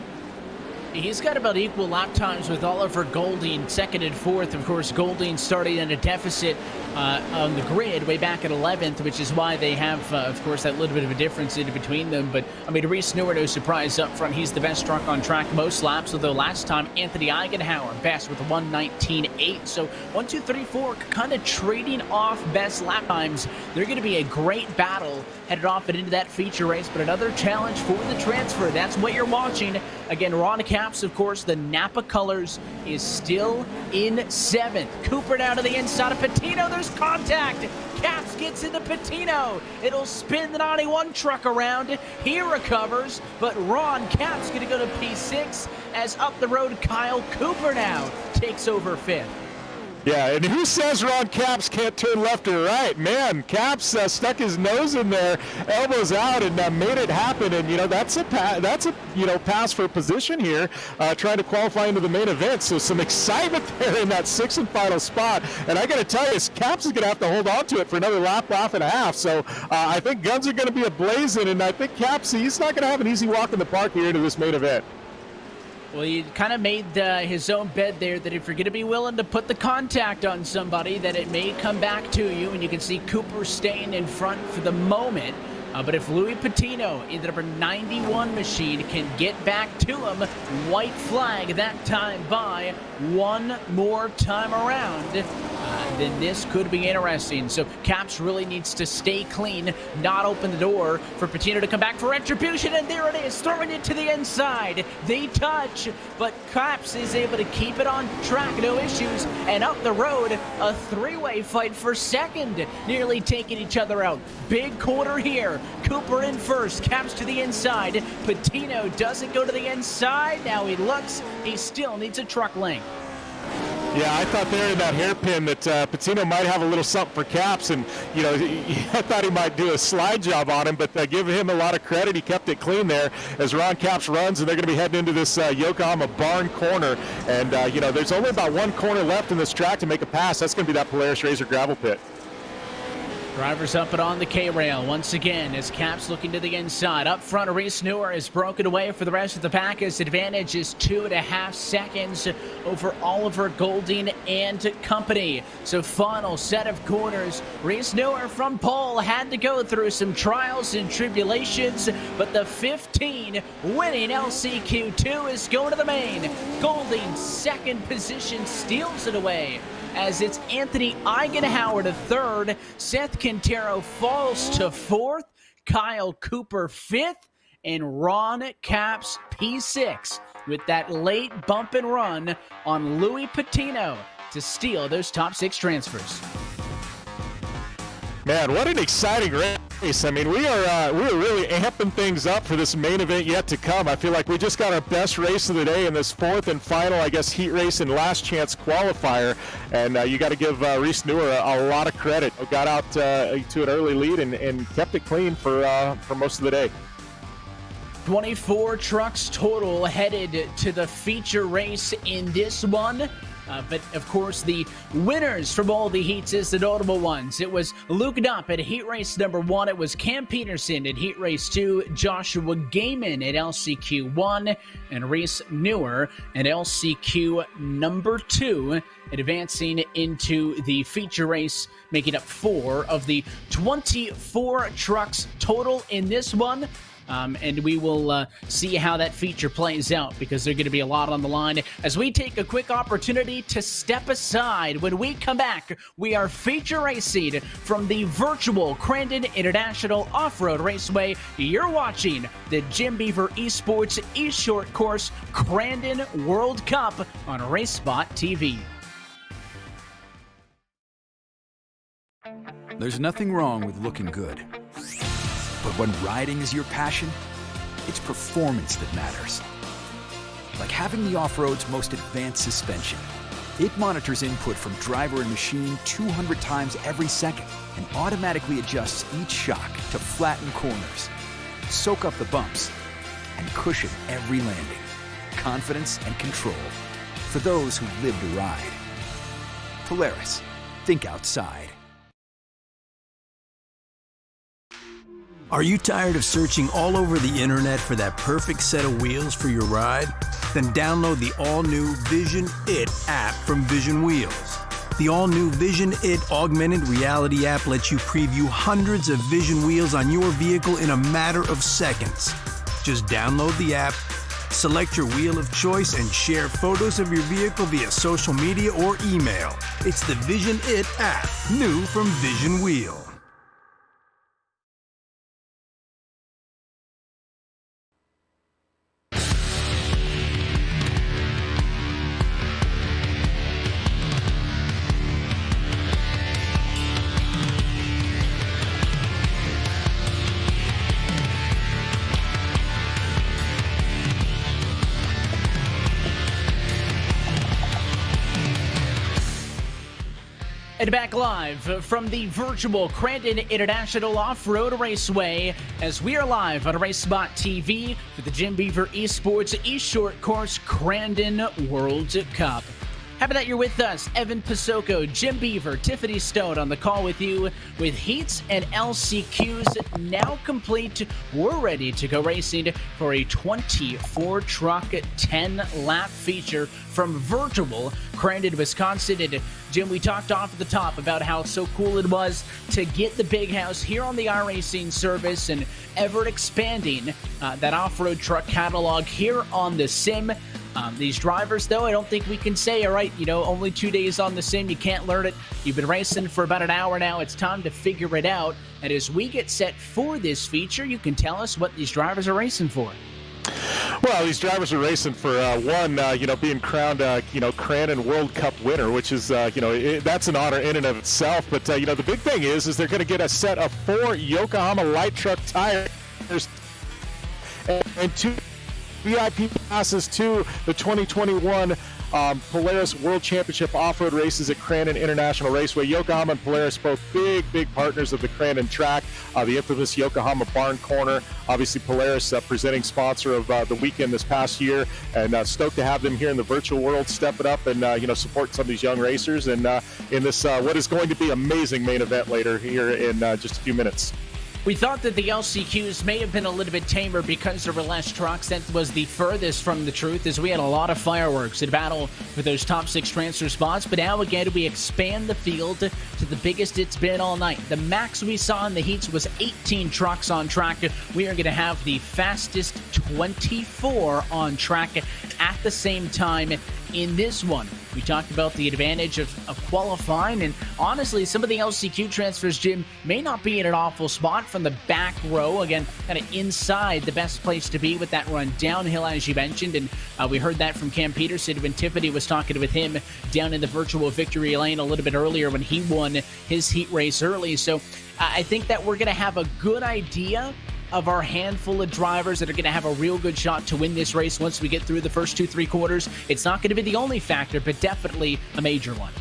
He's got about equal lap times with Oliver Golding, second and fourth. Of course, Golding starting in a deficit on the grid way back at 11th, which is why they have, of course, that little bit of a difference in between them. But, Reese Newer, no surprise up front. He's the best truck on track most laps, although last time Anthony Eigenhauer best with 1:19.8. So 1, 2, 3, 4 kind of trading off best lap times. They're going to be a great battle headed off and into that feature race, but another challenge for the transfer. That's what you're watching. Again, Ron Caps, of course, the Napa colors, is still in 7th. Cooper down to the inside of Patino. There's contact. Caps gets into Patino. It'll spin the 91 truck around. He recovers, but Ron Caps going to go to P6 as up the road Kyle Cooper now takes over 5th. Yeah, and who says Ron Caps can't turn left or right? Man, Caps stuck his nose in there, elbows out, and made it happen. And that's a pass for position here, trying to qualify into the main event. So some excitement there in that 6th and final spot. And I got to tell you, Caps is going to have to hold on to it for another lap and a half. So I think guns are going to be ablazing, and I think Caps, he's not going to have an easy walk in the park here into this main event. Well, he kind of made his own bed there, that if you're going to be willing to put the contact on somebody, that it may come back to you. And you can see Cooper staying in front for the moment. But if Louis Patino in the number 91 machine can get back to him, white flag that time by one more time around, then this could be interesting. So Caps really needs to stay clean, not open the door for Patino to come back for retribution, and there it is, throwing it to the inside. They touch, but Caps is able to keep it on track, no issues, and up the road, a three-way fight for second, nearly taking each other out. Big corner here. Cooper in first, Caps to the inside. Patino doesn't go to the inside. Now he looks, he still needs a truck length. Yeah, I thought there in that hairpin that Patino might have a little something for Caps, and I thought he might do a slide job on him, but give him a lot of credit. He kept it clean there as Ron Caps runs, and they're going to be heading into this Yokohama barn corner. And there's only about one corner left in this track to make a pass. That's going to be that Polaris Razor gravel pit. Drivers up and on the K-rail once again as Caps looking to the inside. Up front, Reese Newer is broken away for the rest of the pack. His advantage is 2.5 seconds over Oliver Golding and company. So final set of corners. Reese Newer from pole had to go through some trials and tribulations, but the 15 winning LCQ2 is going to the main. Golding, second position, steals it away, as it's Anthony Eigenhauer to third. Seth Quintero falls to fourth. Kyle Cooper fifth. And Ron Caps P6 with that late bump and run on Louis Patino to steal those top 6 transfers. Man, what an exciting race. I mean, we are really amping things up for this main event yet to come. I feel like we just got our best race of the day in this 4th and final, I guess, heat race and last chance qualifier. And you got to give Reese Newer a lot of credit. Got out to an early lead and kept it clean for most of the day. 24 trucks total headed to the feature race in this one. But, of course, the winners from all the heats is the notable ones. It was Luke Knopp at heat race number 1. It was Cam Peterson at heat race 2. Joshua Gaiman at LCQ 1. And Reese Newer at LCQ number 2. Advancing into the feature race, making up 4 of the 24 trucks total in this one. And we will see how that feature plays out, because there's going to be a lot on the line as we take a quick opportunity to step aside. When we come back, we are feature racing from the virtual Crandon International Off-Road Raceway. You're watching the Jim Beaver eSports eShort Course Crandon World Cup on RaceSpot TV. There's nothing wrong with looking good. But when riding is your passion, it's performance that matters. Like having the off-road's most advanced suspension. It monitors input from driver and machine 200 times every second and automatically adjusts each shock to flatten corners, soak up the bumps, and cushion every landing. Confidence and control for those who live to ride. Polaris. Think outside. Are you tired of searching all over the internet for that perfect set of wheels for your ride? Then download the all-new Vision It app from Vision Wheels. The all-new Vision It augmented reality app lets you preview hundreds of Vision wheels on your vehicle in a matter of seconds. Just download the app, select your wheel of choice, and share photos of your vehicle via social media or email. It's the Vision It app, new from Vision Wheel. And back live from the virtual Crandon International Off-Road Raceway as we are live on RaceSpot TV for the Jim Beaver eSports eShort Course Crandon World Cup. Happy that you're with us. Evan Pasoko, Jim Beaver, Tiffany Stone on the call with you with heats and LCQs now complete. We're ready to go racing for a 24-truck, 10-lap feature from virtual Crandon, Wisconsin. And Jim, we talked off at the top about how so cool it was to get the big house here on the iRacing service and ever expanding that off-road truck catalog here on the sim. These drivers, though, I don't think we can say, all right, only 2 days on the sim, you can't learn it. You've been racing for about an hour now. It's time to figure it out. And as we get set for this feature, you can tell us what these drivers are racing for. Well, these drivers are racing for being crowned, Crandon World Cup winner, which is, that's an honor in and of itself. But, the big thing is they're going to get a set of 4 Yokohama light truck tires and 2 VIP passes to the 2021 Polaris World Championship off-road races at Crandon International Raceway. Yokohama and Polaris both big partners of the Crandon track, the infamous Yokohama Barn Corner. Obviously, Polaris presenting sponsor of the weekend this past year, and stoked to have them here in the virtual world, step it up and support some of these young racers. And in this what is going to be amazing main event later here in just a few minutes. We thought that the LCQs may have been a little bit tamer because there were less trucks. That was the furthest from the truth, as we had a lot of fireworks in battle for those top 6 transfer spots. But now again, we expand the field to the biggest it's been all night. The max we saw in the heats was 18 trucks on track. We are going to have the fastest 24 on track at the same time in this one. We talked about the advantage of qualifying, and honestly, some of the LCQ transfers, Jim, may not be in an awful spot from the back row. Again, kind of inside the best place to be with that run downhill, as you mentioned, and we heard that from Cam Peterson when Tiffany was talking with him down in the virtual victory lane a little bit earlier when he won his heat race early. So I think that we're going to have a good idea of our handful of drivers that are going to have a real good shot to win this race once we get through the first 2-3 quarters. It's not going to be the only factor, but definitely a major one.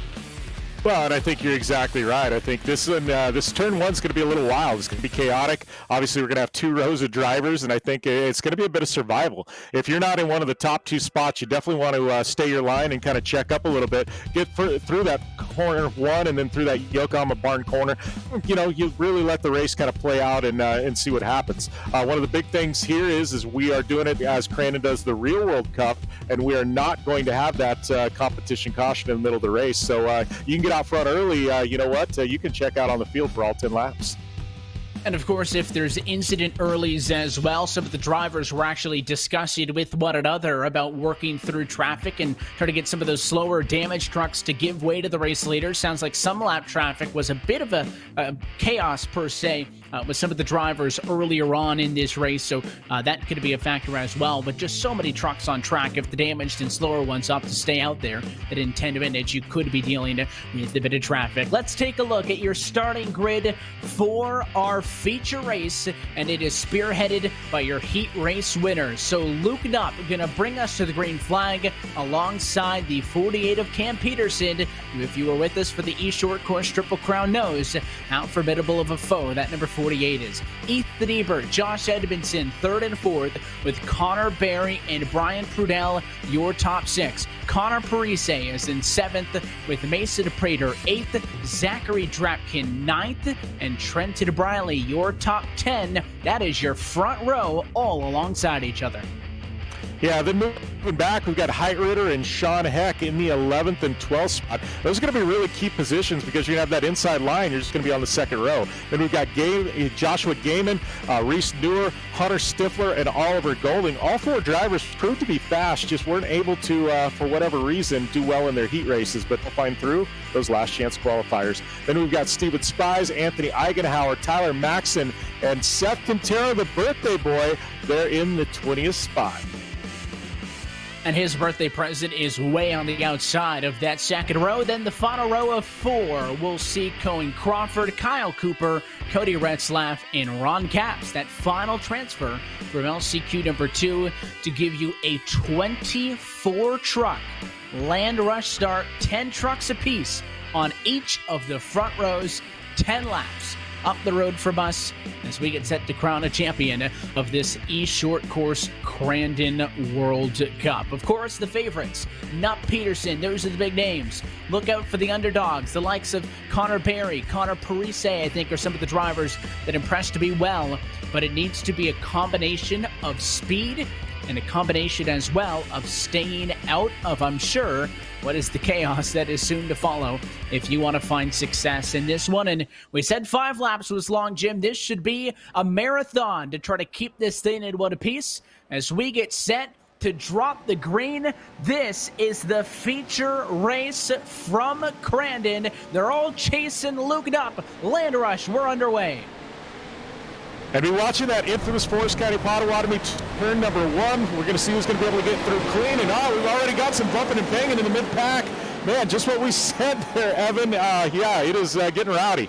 Well, and I think you're exactly right. I think this one, this turn one's going to be a little wild. It's going to be chaotic. Obviously, we're going to have 2 rows of drivers, and I think it's going to be a bit of survival. If you're not in one of the top 2 spots, you definitely want to stay your line and kind of check up a little bit. Get through that corner 1 and then through that Yokohama Barn Corner. You really let the race kind of play out and see what happens. One of the big things here is we are doing it as Crandon does the real World Cup, and we are not going to have that competition caution in the middle of the race. So you can get out front early. You can check out on the field for all 10 laps. And of course, if there's incident earlies as well, some of the drivers were actually discussing with one another about working through traffic and trying to get some of those slower damaged trucks to give way to the race leaders. Sounds like some lap traffic was a bit of a chaos per se with some of the drivers earlier on in this race, so that could be a factor as well. But just so many trucks on track, if the damaged and slower ones opt to stay out there, that in 10 minutes you could be dealing with a bit of traffic. Let's take a look at your starting grid for our feature race, and it is spearheaded by your heat race winners. So Luke Knupp going to bring us to the green flag alongside the 48 of Cam Peterson, who, if you were with us for the eShort course Triple Crown, knows how formidable of a foe that number 48 is. Ethan Ebert, Josh Edmondson, third and fourth, with Connor Berry and Brian Prudell, your top six. Connor Parise is in seventh, with Mason Prater eighth, Zachary Drapkin ninth, and Trenton Briley, your top 10. That is your front row, all alongside each other. Yeah, then moving back, we've got Heitruder and Sean Heck in the 11th and 12th spot. Those are going to be really key positions because you're going to have that inside line. You're just going to be on the second row. Then we've got Joshua Gaiman, Reese Newer, Hunter Stifler, and Oliver Golding. All four drivers proved to be fast, just weren't able to, for whatever reason, do well in their heat races, but they'll find through those last chance qualifiers. Then we've got Steven Spies, Anthony Eigenhauer, Tyler Maxon, and Seth Quintero, the birthday boy. They're in the 20th spot. And his birthday present is way on the outside of that second row. Then the final row of four, we'll see Cohen Crawford, Kyle Cooper, Cody Retzlaff, and Ron Capps. That final transfer from LCQ number 2 to give you a 24-truck land rush start, 10 trucks apiece on each of the front rows, 10 laps up the road from us as we get set to crown a champion of this eShort Course Crandon World Cup. Of course, the favorites, Knupp, Peterson, those are the big names. Look out for the underdogs, the likes of Connor Berry, Connor Parise, I think, are some of the drivers that impressed me well, but it needs to be a combination of speed and a combination as well of staying out of, I'm sure, what is the chaos that is soon to follow if you want to find success in this one. And we said 5 laps was long, Jim. This should be a marathon to try to keep this thing in one piece as we get set to drop the green. This is the feature race from Crandon. They're all chasing Luke Knupp. Land rush, we're underway. And we're watching that infamous Forest County Potawatomi turn number 1. We're going to see who's going to be able to get through clean. And we've already got some bumping and banging in the mid-pack. Man, just what we said there, Evan. Yeah, it is getting rowdy.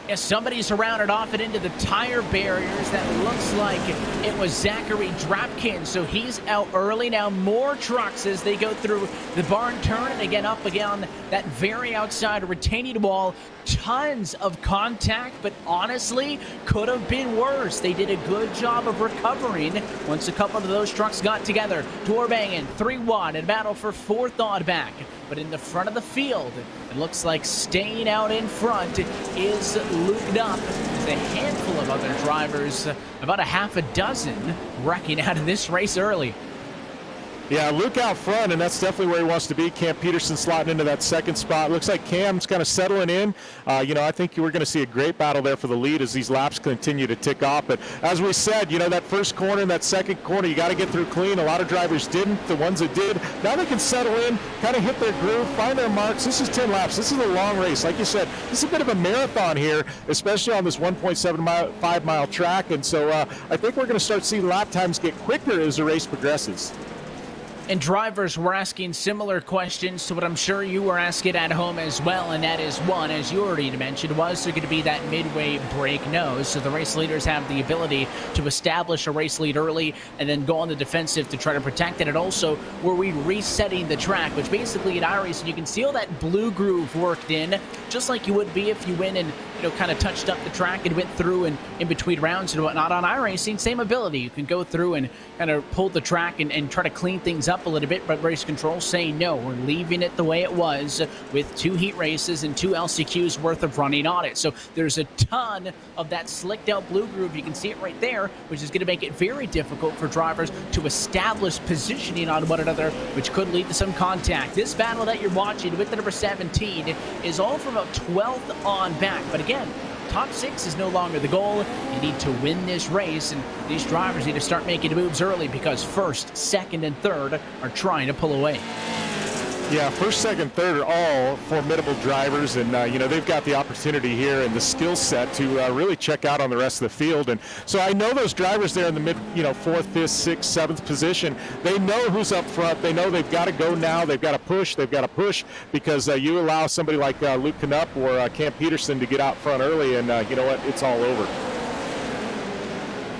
Yeah, somebody's rounded off it into the tire barriers. That looks like it was Zachary Drapkin, so he's out early. Now more trucks as they go through the barn turn and again up again that very outside retaining wall. Tons of contact, but honestly, could have been worse. They did a good job of recovering once a couple of those trucks got together. Door banging, 3-1, and battle for 4th on back. But in the front of the field, it looks like staying out in front is Luke Knupp. There's a handful of other drivers, about a half a dozen, wrecking out of this race early. Yeah, Luke out front, and that's definitely where he wants to be. Cam Peterson slotting into that second spot. Looks like Cam's kind of settling in. I think we're going to see a great battle there for the lead as these laps continue to tick off. But as we said, that first corner and that second corner, you got to get through clean. A lot of drivers didn't. The ones that did, now they can settle in, kind of hit their groove, find their marks. This is 10 laps. This is a long race. Like you said, this is a bit of a marathon here, especially on this 1.75 mile track. And so I think we're going to start seeing lap times get quicker as the race progresses. And drivers were asking similar questions to what I'm sure you were asking at home as well, and that is one, as you already mentioned, was there going to be that midway break? No. So the race leaders have the ability to establish a race lead early and then go on the defensive to try to protect it. And also, were we resetting the track, which basically at iRacing, you can see all that blue groove worked in, just like you would be if you went and kind of touched up the track and went through and in between rounds and whatnot. On iRacing, same ability. You can go through and kind of pull the track and try to clean things up a little bit, but race control saying no, we're leaving it the way it was with 2 heat races and 2 LCQs worth of running on it. So there's a ton of that slicked out blue groove. You can see it right there, which is going to make it very difficult for drivers to establish positioning on one another, which could lead to some contact. This battle that you're watching with the number 17 is all from about 12th on back. But again, top 6 is no longer the goal. You need to win this race, and these drivers need to start making moves early because 1st, 2nd, and 3rd are trying to pull away. Yeah, first, second, third are all formidable drivers, and they've got the opportunity here and the skill set to really check out on the rest of the field. And so I know those drivers there in the mid, fourth, fifth, sixth, seventh position. They know who's up front. They know they've got to go now. They've got to push. They've got to push because you allow somebody like Luke Knupp or Cam Peterson to get out front early, and you know what? It's all over.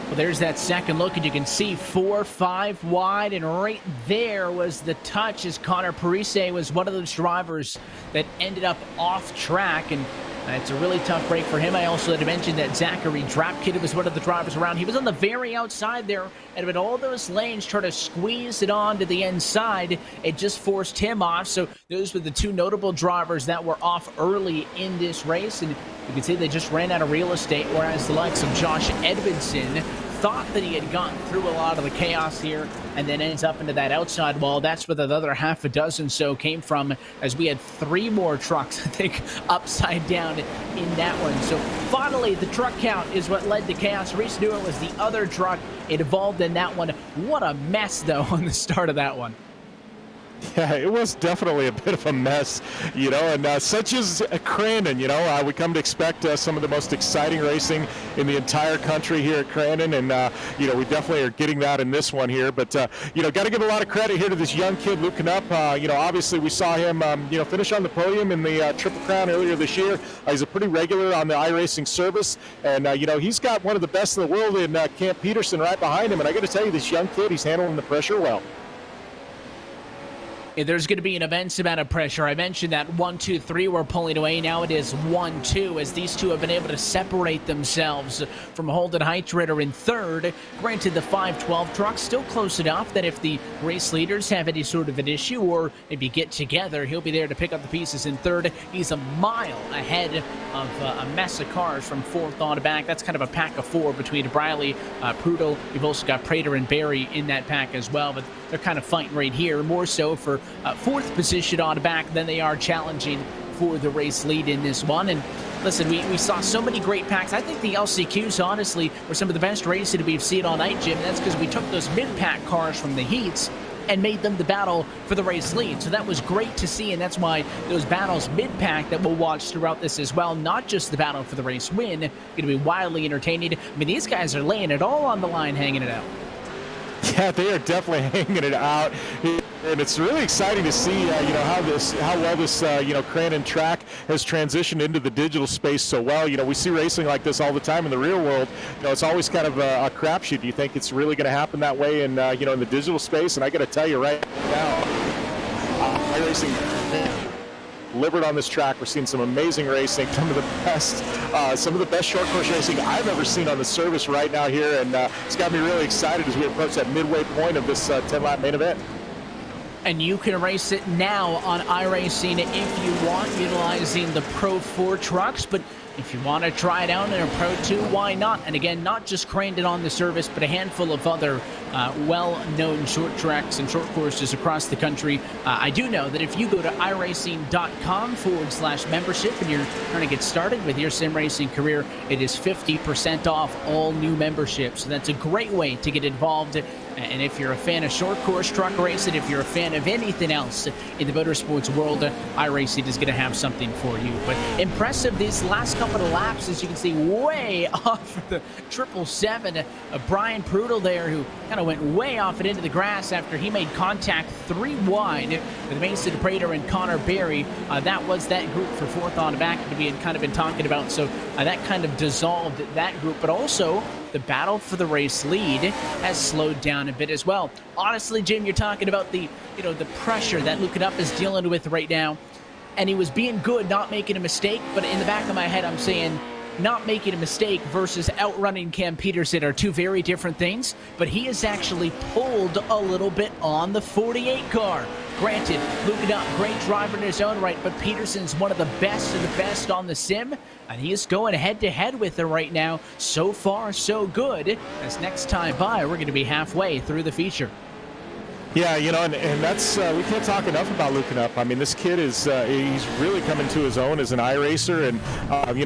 Well, there's that second look, and you can see 4-5 wide, and right there was the touch as Connor Parise was one of those drivers that ended up off track, and it's a really tough break for him. I also had to mention that Zachary Drapkid was one of the drivers around. He was on the very outside there, and with all those lanes trying to squeeze it on to the inside, it just forced him off. So those were the two notable drivers that were off early in this race, and you can see they just ran out of real estate, whereas the likes of Josh Edmondson thought that he had gotten through a lot of the chaos here and then ends up into that outside wall. That's where the other half a dozen so came from, as we had 3 more trucks, I think, upside down in that one. So finally, the truck count is what led to chaos. Reese Newell was the other truck involved in that one. What a mess, though, on the start of that one. Yeah, it was definitely a bit of a mess, and such is Crandon, we come to expect some of the most exciting racing in the entire country here at Crandon, and, we definitely are getting that in this one here, but, got to give a lot of credit here to this young kid, Luke Knupp. Obviously we saw him, finish on the podium in the Triple Crown earlier this year. He's a pretty regular on the iRacing service, and, he's got one of the best in the world in Cam Peterson right behind him, and I got to tell you, this young kid, he's handling the pressure well. There's going to be an immense amount of pressure. I mentioned that 1, 2, 3 were pulling away. Now it is 1, 2, as these two have been able to separate themselves from Holden Heitritter in third. Granted, the 512 truck still close enough that if the race leaders have any sort of an issue or maybe get together, he'll be there to pick up the pieces in third. He's a mile ahead of a mess of cars from fourth on back. That's kind of a pack of 4 between Briley, Prudel. You've also got Prater and Barry in that pack as well, but they're kind of fighting right here, more so for fourth position on back than they are challenging for the race lead in this one. And listen, we saw so many great packs. I think the LCQs, honestly, were some of the best racing that we've seen all night, Jim. And that's because we took those mid-pack cars from the heats and made them the battle for the race lead. So that was great to see, and that's why those battles mid-pack that we'll watch throughout this as well, not just the battle for the race win, going to be wildly entertaining. I mean, these guys are laying it all on the line, hanging it out. Yeah, they are definitely hanging it out, and it's really exciting to see, how well this, Crandon track has transitioned into the digital space so well. We see racing like this all the time in the real world. It's always kind of a crapshoot. Do you think it's really going to happen that way in, in the digital space? And I got to tell you right now, racing delivered on this track. We're seeing some amazing racing, some of the best short course racing I've ever seen on the service right now here, and it's got me really excited as we approach that midway point of this 10-lap main event. And you can race it now on iRacing if you want, utilizing the Pro 4 trucks, but if you want to try it out in a Pro 2, why not? And again, not just Crandon on the service, but a handful of other well-known short tracks and short courses across the country. I do know that if you go to iRacing.com/membership and you're trying to get started with your sim racing career, it is 50% off all new memberships. So that's a great way to get involved. And if you're a fan of short course truck racing, if you're a fan of anything else in the motorsports world, iRacing is going to have something for you. But impressive these last couple of laps, as you can see, way off the 777. Brian Prudel there, who kind of went way off and into the grass after he made contact 3 wide with Mason Prater and Connor Barry. That was that group for fourth on back that we had kind of been talking about. So that kind of dissolved that group, but also the battle for the race lead has slowed down a bit as well. Honestly, Jim, you're talking about the pressure that Luke Knupp is dealing with right now, and he was being good, not making a mistake, but in the back of my head, I'm saying not making a mistake versus outrunning Cam Peterson are two very different things, but he has actually pulled a little bit on the 48 car. Granted, Luke Knupp, great driver in his own right, but Peterson's one of the best of the best on the sim, and he is going head-to-head with her right now. So far, so good, as next time by, we're going to be halfway through the feature. Yeah, and that's we can't talk enough about Luke Knupp. I mean, this kid is he's really coming to his own as an iRacer, and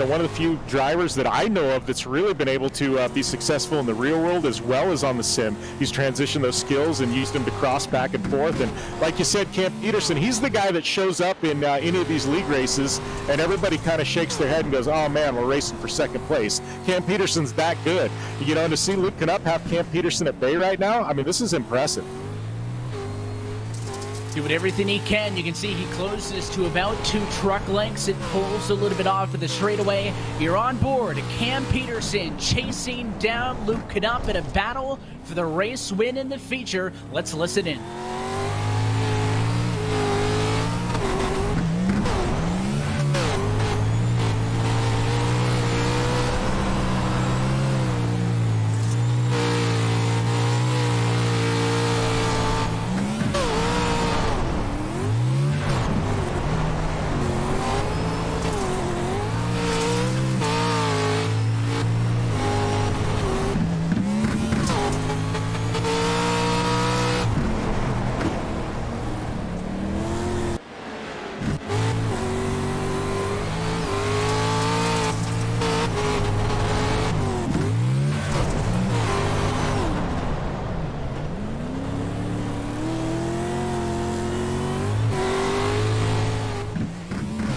one of the few drivers that I know of that's really been able to be successful in the real world as well as on the sim. He's transitioned those skills and used them to cross back and forth. And like you said, Cam Peterson, he's the guy that shows up in any of these league races, and everybody kind of shakes their head and goes, "Oh man, we're racing for second place." Cam Peterson's that good, and to see Luke Knupp have Cam Peterson at bay right now, I mean, this is impressive. Doing everything he can. You can see he closes to about 2 truck lengths. It pulls a little bit off of the straightaway. You're on board. Cam Peterson chasing down Luke Knupp in a battle for the race win in the feature. Let's listen in.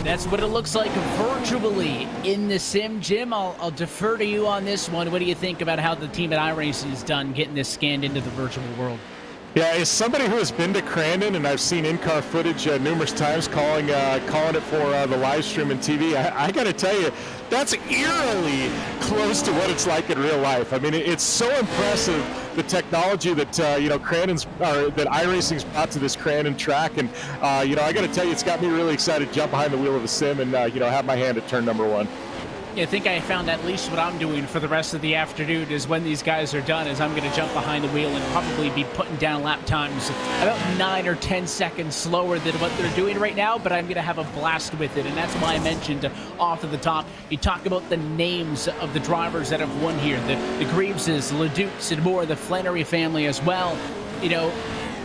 That's what it looks like virtually in the sim. Jim, I'll defer to you on this one. What do you think about how the team at iRacing has done getting this scanned into the virtual world? Yeah, as somebody who has been to Crandon, and I've seen in-car footage numerous times calling it for the live stream and TV, I got to tell you, that's eerily close to what it's like in real life. I mean, it's so impressive, the technology that that iRacing's brought to this Crandon track, and I got to tell you, it's got me really excited to jump behind the wheel of a sim and have my hand at turn number 1. I think I found at least what I'm doing for the rest of the afternoon is when these guys are done is I'm going to jump behind the wheel and probably be putting down lap times about 9 or 10 seconds slower than what they're doing right now, but I'm going to have a blast with it, and that's why I mentioned off of the top, you talk about the names of the drivers that have won here, the Greaveses, LeDukes, and more, the Flannery family as well.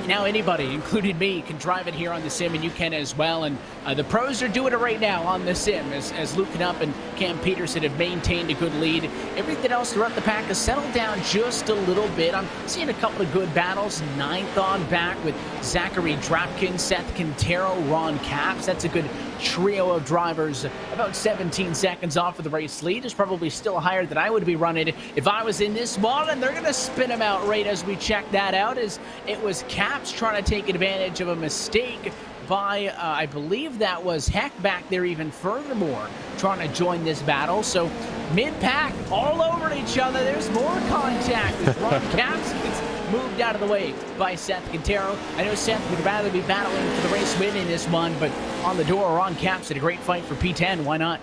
Now anybody, including me, can drive it here on the sim, and you can as well. And the pros are doing it right now on the sim as Luke Knupp and Cam Peterson have maintained a good lead. Everything else throughout the pack has settled down just a little bit. I'm seeing a couple of good battles. 9th on back with Zachary Drapkin, Seth Quintero, Ron Capps. That's a good trio of drivers. About 17 seconds off of the race lead is probably still higher than I would be running if I was in this one, and they're going to spin him out right as we check that out, as it was Capps trying to take advantage of a mistake by, I believe that was Heck back there even furthermore, trying to join this battle. So mid-pack, all over each other. There's more contact as Ron Capps gets moved out of the way by Seth Quintero. I know Seth would rather be battling for the race win in this one, but on the door, Ron Capps did a great fight for P10. Why not?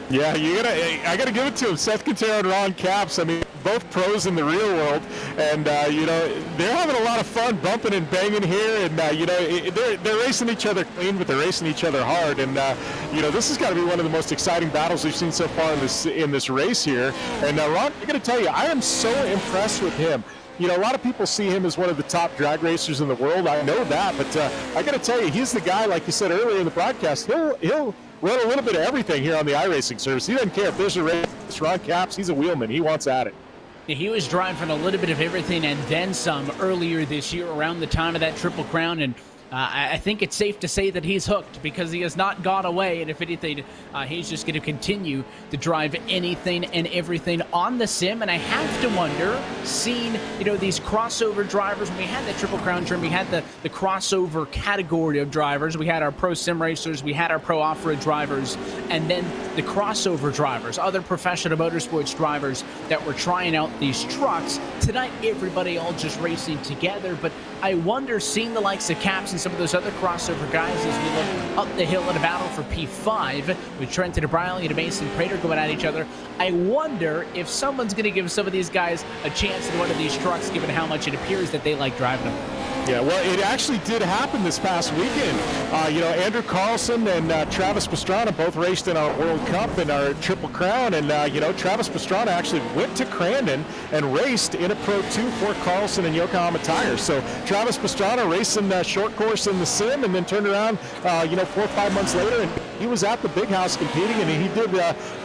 Yeah, I gotta give it to him. Seth Quintero and Ron Capps, I mean, both pros in the real world, and they're having a lot of fun bumping and banging here, and they're racing each other clean, but they're racing each other hard, and this has got to be one of the most exciting battles we've seen so far in this race here. And Ron, I gotta tell you, I am so impressed with him. A lot of people see him as one of the top drag racers in the world. I know that, but I got to tell you, he's the guy, like you said earlier in the broadcast, he'll run a little bit of everything here on the iRacing service. He doesn't care if there's a race. Ron Capps, he's a wheelman. He wants at it. He was driving a little bit of everything and then some earlier this year around the time of that Triple Crown, and I think it's safe to say that he's hooked because he has not gone away, and if anything, he's just going to continue to drive anything and everything on the sim. And I have to wonder, seeing these crossover drivers, when we had the Triple Crown trim, we had the crossover category of drivers, we had our pro sim racers, we had our pro off-road drivers, and then the crossover drivers, other professional motorsports drivers that were trying out these trucks. Tonight, everybody all just racing together, but I wonder, seeing the likes of Capps and some of those other crossover guys as we look up the hill in a battle for P5 with Trenton O'Brien and Mason Prater going at each other, I wonder if someone's going to give some of these guys a chance in one of these trucks, given how much it appears that they like driving them. Yeah, well, it actually did happen this past weekend. Andrew Carlson and Travis Pastrana both raced in our World Cup and our Triple Crown, and Travis Pastrana actually went to Crandon and raced in a Pro 2 for Carlson and Yokohama Tires. So Travis Pastrana racing short course in the sim, and then turned around, 4 or 5 months later, and he was at the Big House competing, and he did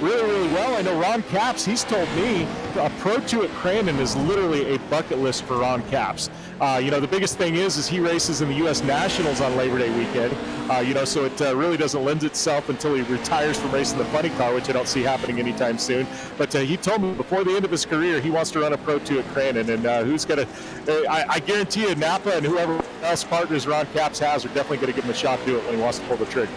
really, really well. I know Ron Capps, he's told me a Pro 2 at Crandon is literally a bucket list for Ron Capps. The biggest thing is he races in the U.S. Nationals on Labor Day weekend, so it really doesn't lend itself until he retires from racing the funny car, which I don't see happening anytime soon. But he told me before the end of his career he wants to run a Pro 2 at Crandon, and I guarantee you Napa and whoever else partners Ron Capps has are definitely going to give him a shot to do it when he wants to pull the trigger.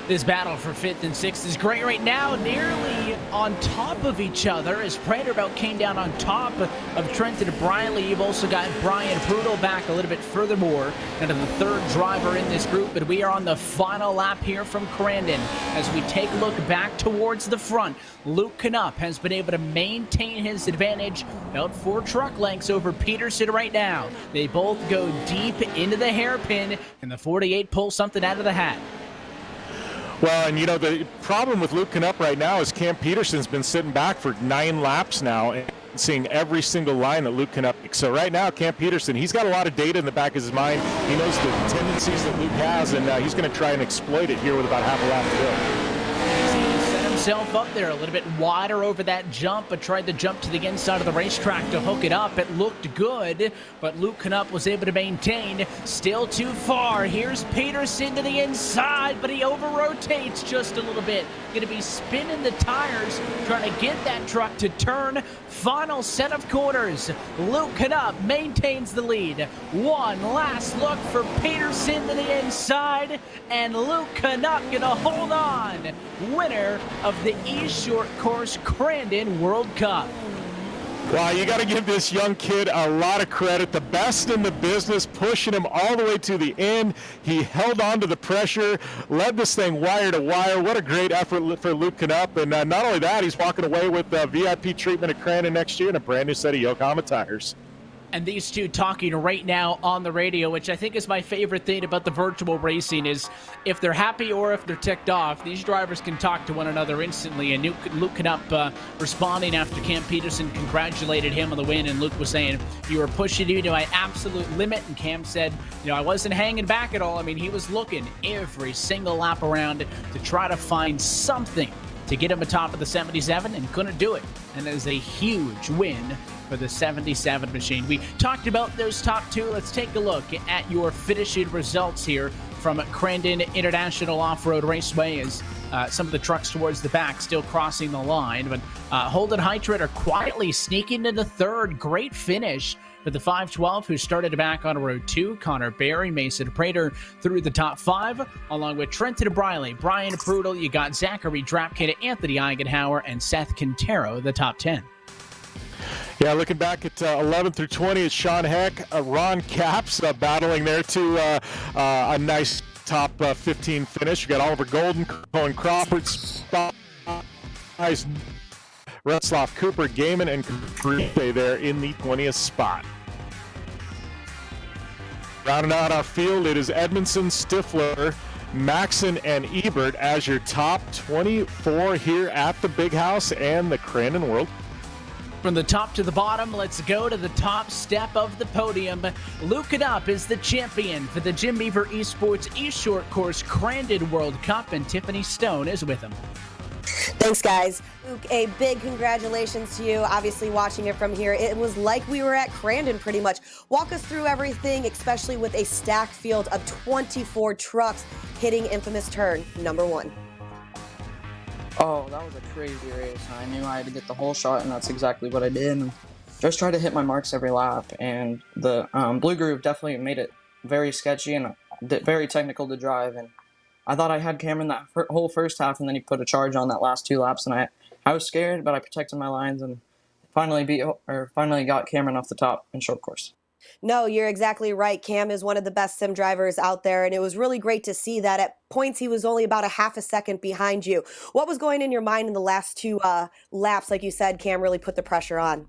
This battle for 5th and 6th is great right now, nearly on top of each other as Pranderbout came down on top of Trenton Briley. You've also got Brian Prudel back a little bit furthermore into the third driver in this group, but we are on the final lap here from Crandon as we take a look back towards the front. Luke Knupp has been able to maintain his advantage about 4 truck lengths over Peterson right now. They both go deep into the hairpin, and the 48 pulls something out of the hat. Well, and the problem with Luke Knupp right now is Cam Peterson's been sitting back for 9 laps now and seeing every single line that Luke Knupp. So right now, Cam Peterson, he's got a lot of data in the back of his mind. He knows the tendencies that Luke has, and he's going to try and exploit it here with about half a lap to go. Himself up there a little bit wider over that jump, but tried to jump to the inside of the racetrack to hook it up. It looked good, but Luke Knupp was able to maintain. Still too far. Here's Peterson to the inside, but he over-rotates just a little bit. Going to be spinning the tires, trying to get that truck to turn. Final set of corners. Luke Knupp maintains the lead. One last look for Peterson to the inside, and Luke Knupp going to hold on. Winner of the eShort Course Crandon World Cup. Well, you got to give this young kid a lot of credit. The best in the business, pushing him all the way to the end. He held on to the pressure, led this thing wire to wire. What a great effort for Luke Knupp. And not only that, he's walking away with VIP treatment at Crandon next year and a brand new set of Yokohama tires. And these two talking right now on the radio, which I think is my favorite thing about the virtual racing, is if they're happy or if they're ticked off, these drivers can talk to one another instantly. And Luke Knupp responding after Cam Peterson congratulated him on the win, and Luke was saying, "You were pushing me to my absolute limit," and Cam said, "I wasn't hanging back at all." I mean, he was looking every single lap around to try to find something to get him atop of the 77 and couldn't do it. And it is a huge win for the 77 machine. We talked about those top two. Let's take a look at your finishing results here from Crandon International Off-Road Raceway as some of the trucks towards the back still crossing the line. But Holden Heitritter quietly sneaking into third. Great finish for the 512 who started back on row 2. Connor Berry, Mason Prater through the top 5, along with Trenton Briley, Brian Prudel. You got Zachary Drapkin, Anthony Eigenhauer, and Seth Quintero, the top 10. Yeah, looking back at 11 through 20, it's Sean Heck, Ron Capps battling there to a nice top 15 finish. You got Oliver Golden, Cohen Crawford, Retzloff, Cooper, Gaiman, and Caprice there in the 20th spot. Rounding out our field, it is Edmondson, Stifler, Maxon, and Ebert as your top 24 here at the Big House and the Crandon World. From the top to the bottom, let's go to the top step of the podium. Luke Knupp is the champion for the Jim Beaver eSports eShort Course Crandon World Cup, and Tiffany Stone is with him. Thanks, guys. Luke, a big congratulations to you. Obviously, watching it from here, it was like we were at Crandon pretty much. Walk us through everything, especially with a stacked field of 24 trucks hitting infamous turn number 1. Oh, that was a crazy race. I knew I had to get the whole shot, and that's exactly what I did. And just try to hit my marks every lap. And the Blue Groove definitely made it very sketchy and very technical to drive. And I thought I had Cameron that whole first half, and then he put a charge on that last 2 laps. And I was scared, but I protected my lines and finally got Cameron off the top in short course. No, you're exactly right. Cam is one of the best sim drivers out there, and it was really great to see that at points he was only about a half a second behind you. What was going in your mind in the last 2 laps? Like you said, Cam really put the pressure on.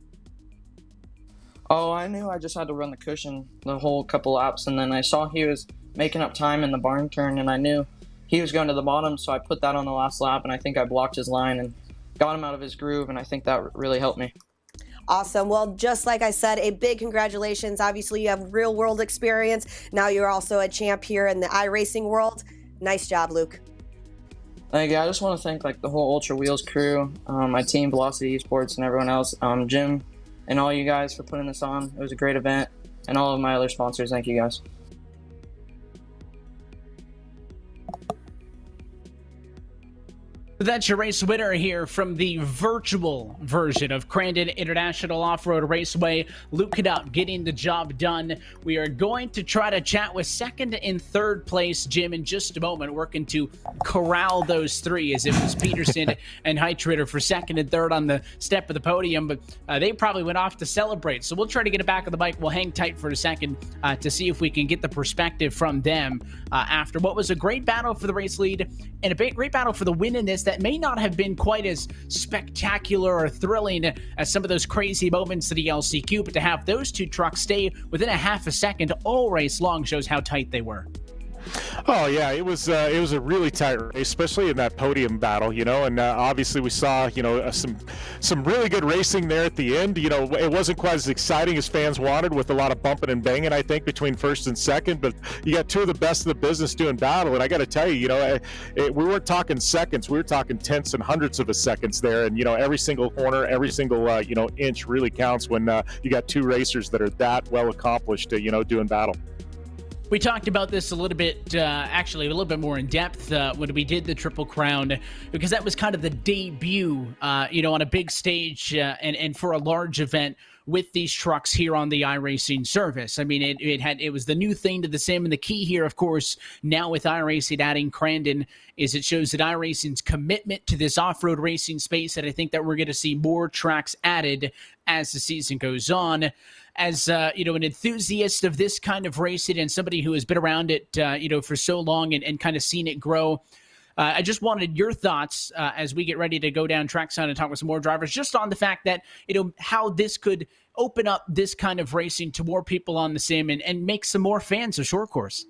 Oh, I knew I just had to run the cushion the whole couple laps, and then I saw he was making up time in the barn turn, and I knew he was going to the bottom, so I put that on the last lap, and I think I blocked his line and got him out of his groove, and I think that really helped me. Awesome. Well, just like I said, a big congratulations. Obviously, you have real world experience. Now you're also a champ here in the iRacing world. Nice job, Luke. Thank you. I just want to thank the whole Ultra Wheels crew, my team, Velocity eSports, and everyone else, Jim, and all you guys for putting this on. It was a great event, and all of my other sponsors. Thank you guys. That's your race winner here from the virtual version of Crandon International Off-Road Raceway. Luke Canutt getting the job done. We are going to try to chat with second and third place Jim in just a moment, working to corral those three, as it was Peterson and Heitritter for second and third on the step of the podium, but they probably went off to celebrate. So we'll try to get it back on the bike. We'll hang tight for a second to see if we can get the perspective from them after what was a great battle for the race lead and a great battle for the win in this that may not have been quite as spectacular or thrilling as some of those crazy moments to the LCQ, but to have those two trucks stay within a half a second all race long shows how tight they were. Oh yeah, it was a really tight race, especially in that podium battle, and obviously we saw, some really good racing there at the end. It wasn't quite as exciting as fans wanted, with a lot of bumping and banging, I think, between first and second, but you got two of the best of the business doing battle, and I got to tell you, we weren't talking seconds, we were talking tenths and hundreds of a seconds there, and every single corner, every single inch really counts when you got two racers that are that well accomplished, doing battle. We talked about this a little bit, actually a little bit more in depth when we did the Triple Crown, because that was kind of the debut, on a big stage and for a large event with these trucks here on the iRacing service. I mean, it was the new thing to the sim, and the key here, of course, now with iRacing adding Crandon, is it shows that iRacing's commitment to this off-road racing space, and I think that we're going to see more tracks added as the season goes on. As an enthusiast of this kind of racing and somebody who has been around it, for so long and kind of seen it grow, I just wanted your thoughts as we get ready to go down trackside and talk with some more drivers, just on the fact that, how this could open up this kind of racing to more people on the sim and make some more fans of short course.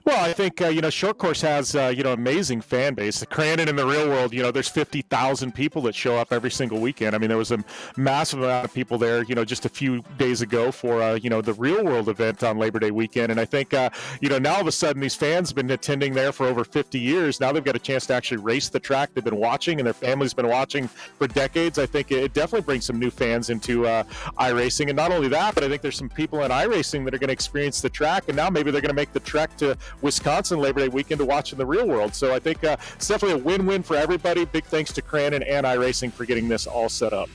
Well, I think, short course has, amazing fan base. The Crandon in the real world, there's 50,000 people that show up every single weekend. I mean, there was a massive amount of people there, just a few days ago for, the real world event on Labor Day weekend. And I think, now all of a sudden these fans have been attending there for over 50 years. Now they've got a chance to actually race the track they've been watching, and their family's been watching for decades. I think it definitely brings some new fans into iRacing. And not only that, but I think there's some people in iRacing that are going to experience the track, and now maybe they're going to make the trek to Wisconsin Labor Day weekend to watch in the real world. So I think it's definitely a win-win for everybody. Big thanks to Crandon and iRacing for getting this all set up.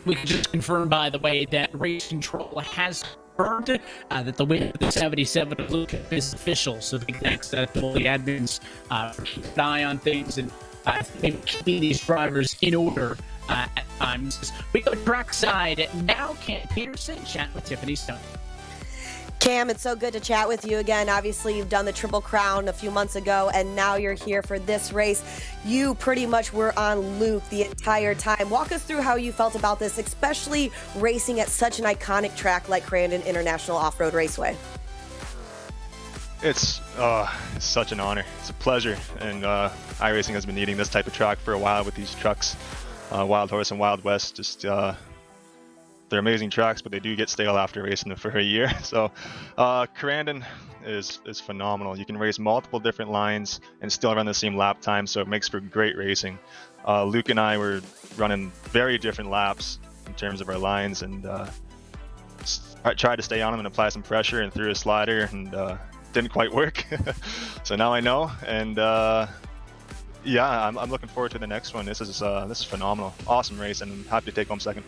We can just confirm, by the way, that Race Control has confirmed that the win of the 77 of Luke is official. So big thanks to all the admins for keeping an eye on things and maybe keeping these drivers in order at times. We go trackside now. Cam Peterson chat with Tiffany Stone. Cam, it's so good to chat with you again. Obviously, you've done the Triple Crown a few months ago, and now you're here for this race. You pretty much were on Luke the entire time. Walk us through how you felt about this, especially racing at such an iconic track like Crandon International Off-Road Raceway. It's such an honor. It's a pleasure, and iRacing has been needing this type of track for a while with these trucks. Wild Horse and Wild West, just they're amazing tracks, but they do get stale after racing them for a year. So Crandon is phenomenal. You can race multiple different lines and still run the same lap time, so it makes for great racing. Luke and I were running very different laps in terms of our lines, and I tried to stay on him and apply some pressure and threw a slider, and didn't quite work. So now I know, and yeah, I'm looking forward to the next one. This is phenomenal. Awesome race, and I'm happy to take home second.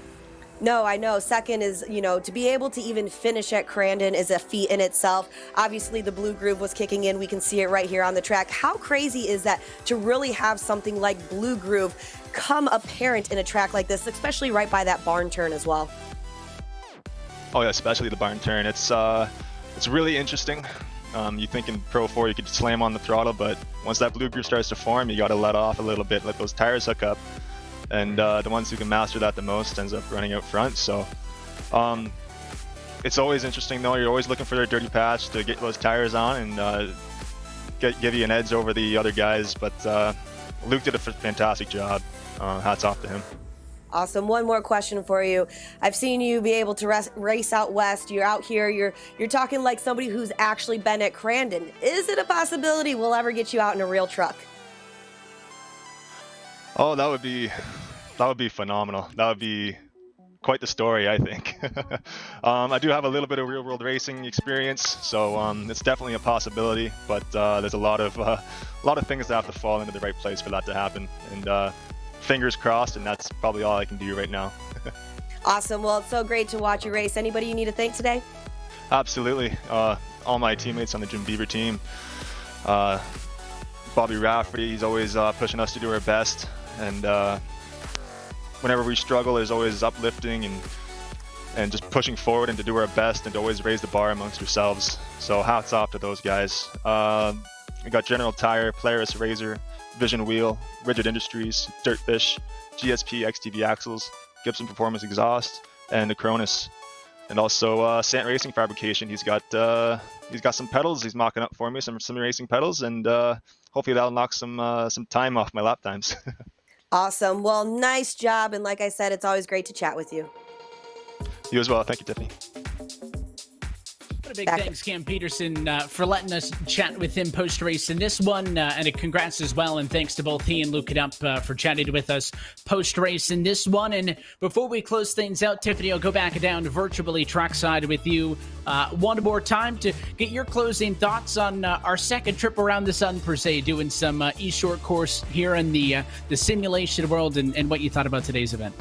No, I know. Second is, to be able to even finish at Crandon is a feat in itself. Obviously, the blue groove was kicking in. We can see it right here on the track. How crazy is that to really have something like blue groove come apparent in a track like this, especially right by that barn turn as well? Oh yeah, especially the barn turn. It's really interesting. You think in Pro 4 you could slam on the throttle, but once that blue groove starts to form, you got to let off a little bit, let those tires hook up. And the ones who can master that the most ends up running out front. So It's always interesting though. You're always looking for their dirty patch to get those tires on and give you an edge over the other guys. But Luke did a fantastic job. Hats off to him. Awesome. One more question for you. I've seen you be able to race out west. You're out here. You're talking like somebody who's actually been at Crandon. Is it a possibility we'll ever get you out in a real truck? Oh, that would be phenomenal. That would be quite the story, I think. I do have a little bit of real-world racing experience, so it's definitely a possibility. But there's a lot of things that have to fall into the right place for that to happen. And fingers crossed, and that's probably all I can do right now. Awesome. Well, it's so great to watch you race. Anybody you need to thank today? Absolutely. All my teammates on the Jim Beaver team. Bobby Rafferty, he's always pushing us to do our best. And whenever we struggle, there's always uplifting and just pushing forward and to do our best and to always raise the bar amongst ourselves. So hats off to those guys. We got General Tire, Polaris Razor, Vision Wheel, Rigid Industries, Dirtfish, GSP XTV Axles, Gibson Performance Exhaust, and the Cronus. And also Sant Racing Fabrication. He's got some pedals he's mocking up for me, some racing pedals, and hopefully that'll knock some time off my lap times. Awesome. Well, nice job. And like I said, it's always great to chat with you. You as well. Thank you, Tiffany. What a big thanks, Cam Peterson, for letting us chat with him post-race in this one, and a congrats as well, and thanks to both he and Luke It Up for chatting with us post-race in this one. And before we close things out, Tiffany, I'll go back down virtually trackside with you one more time to get your closing thoughts on our second trip around the sun, per se, doing some eShort course here in the simulation world, and what you thought about today's event.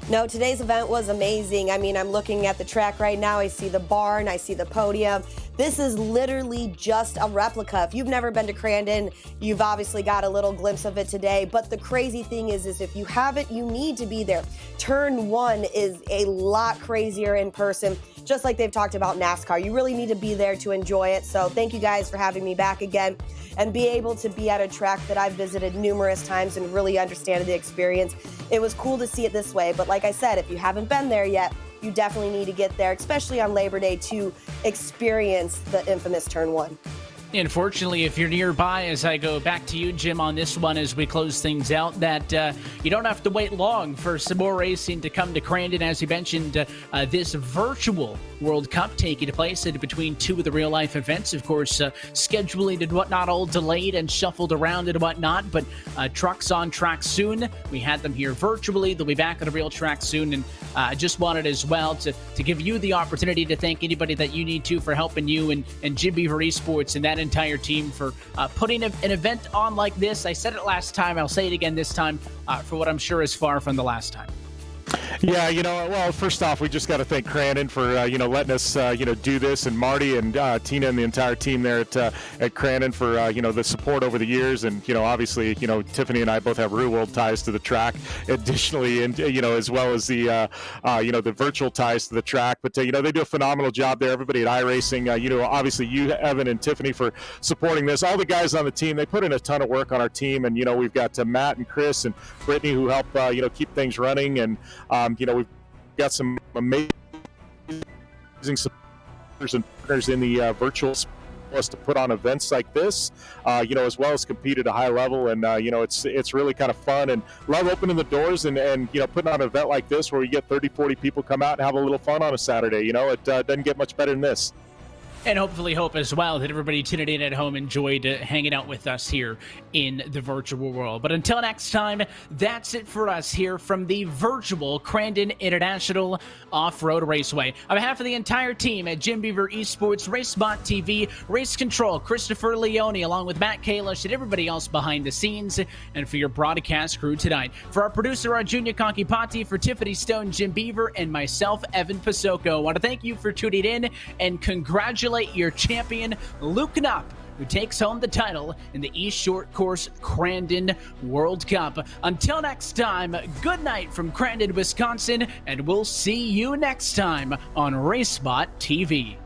No, today's event was amazing. I mean, I'm looking at the track right now. I see the barn, I see the podium. This is literally just a replica. If you've never been to Crandon, you've obviously got a little glimpse of it today. But the crazy thing is if you haven't, you need to be there. Turn 1 is a lot crazier in person, just like they've talked about NASCAR. You really need to be there to enjoy it. So thank you guys for having me back again and be able to be at a track that I've visited numerous times and really understand the experience. It was cool to see it this way. But like I said, if you haven't been there yet, you definitely need to get there, especially on Labor Day, to experience the infamous Turn 1. Unfortunately, if you're nearby, as I go back to you, Jim, on this one as we close things out, that you don't have to wait long for some more racing to come to Crandon. As you mentioned, this virtual World Cup taking place in between two of the real-life events. Of course, scheduling and whatnot all delayed and shuffled around and whatnot, but trucks on track soon. We had them here virtually. They'll be back on a real track soon, and I just wanted as well to give you the opportunity to thank anybody that you need to for helping you and Jim Beaver eSports and that entire team for putting an event on like this. I said it last time, I'll say it again this time, for what I'm sure is far from the last time. Yeah, well, first off, we just got to thank Crandon for, letting us, do this, and Marty and Tina and the entire team there at Crandon for, the support over the years. And, obviously, Tiffany and I both have real world ties to the track additionally, and, as well as the, the virtual ties to the track. But, they do a phenomenal job there. Everybody at iRacing, obviously you, Evan, and Tiffany for supporting this. All the guys on the team, they put in a ton of work on our team. And, we've got Matt and Chris and Brittany who help, keep things running. And, we've got some amazing supporters and partners in the virtual space to put on events like this, as well as compete at a high level. And, it's really kind of fun, and love opening the doors and putting on an event like this where you get 30, 40 people come out and have a little fun on a Saturday. It doesn't get much better than this. And hopefully hope as well that everybody tuning in at home enjoyed hanging out with us here in the virtual world. But until next time, that's it for us here from the virtual Crandon International Off-Road Raceway. On behalf of the entire team at Jim Beaver Esports, RaceBot TV, Race Control, Christopher Leone, along with Matt Kalish and everybody else behind the scenes, and for your broadcast crew tonight. For our producer, Arjunia Kankipati, for Tiffany Stone, Jim Beaver, and myself, Evan Pasoko, I want to thank you for tuning in and congratulate your champion, Luke It Up, who takes home the title in the eShort Course Crandon World Cup. Until next time, good night from Crandon, Wisconsin, and we'll see you next time on RaceBot TV.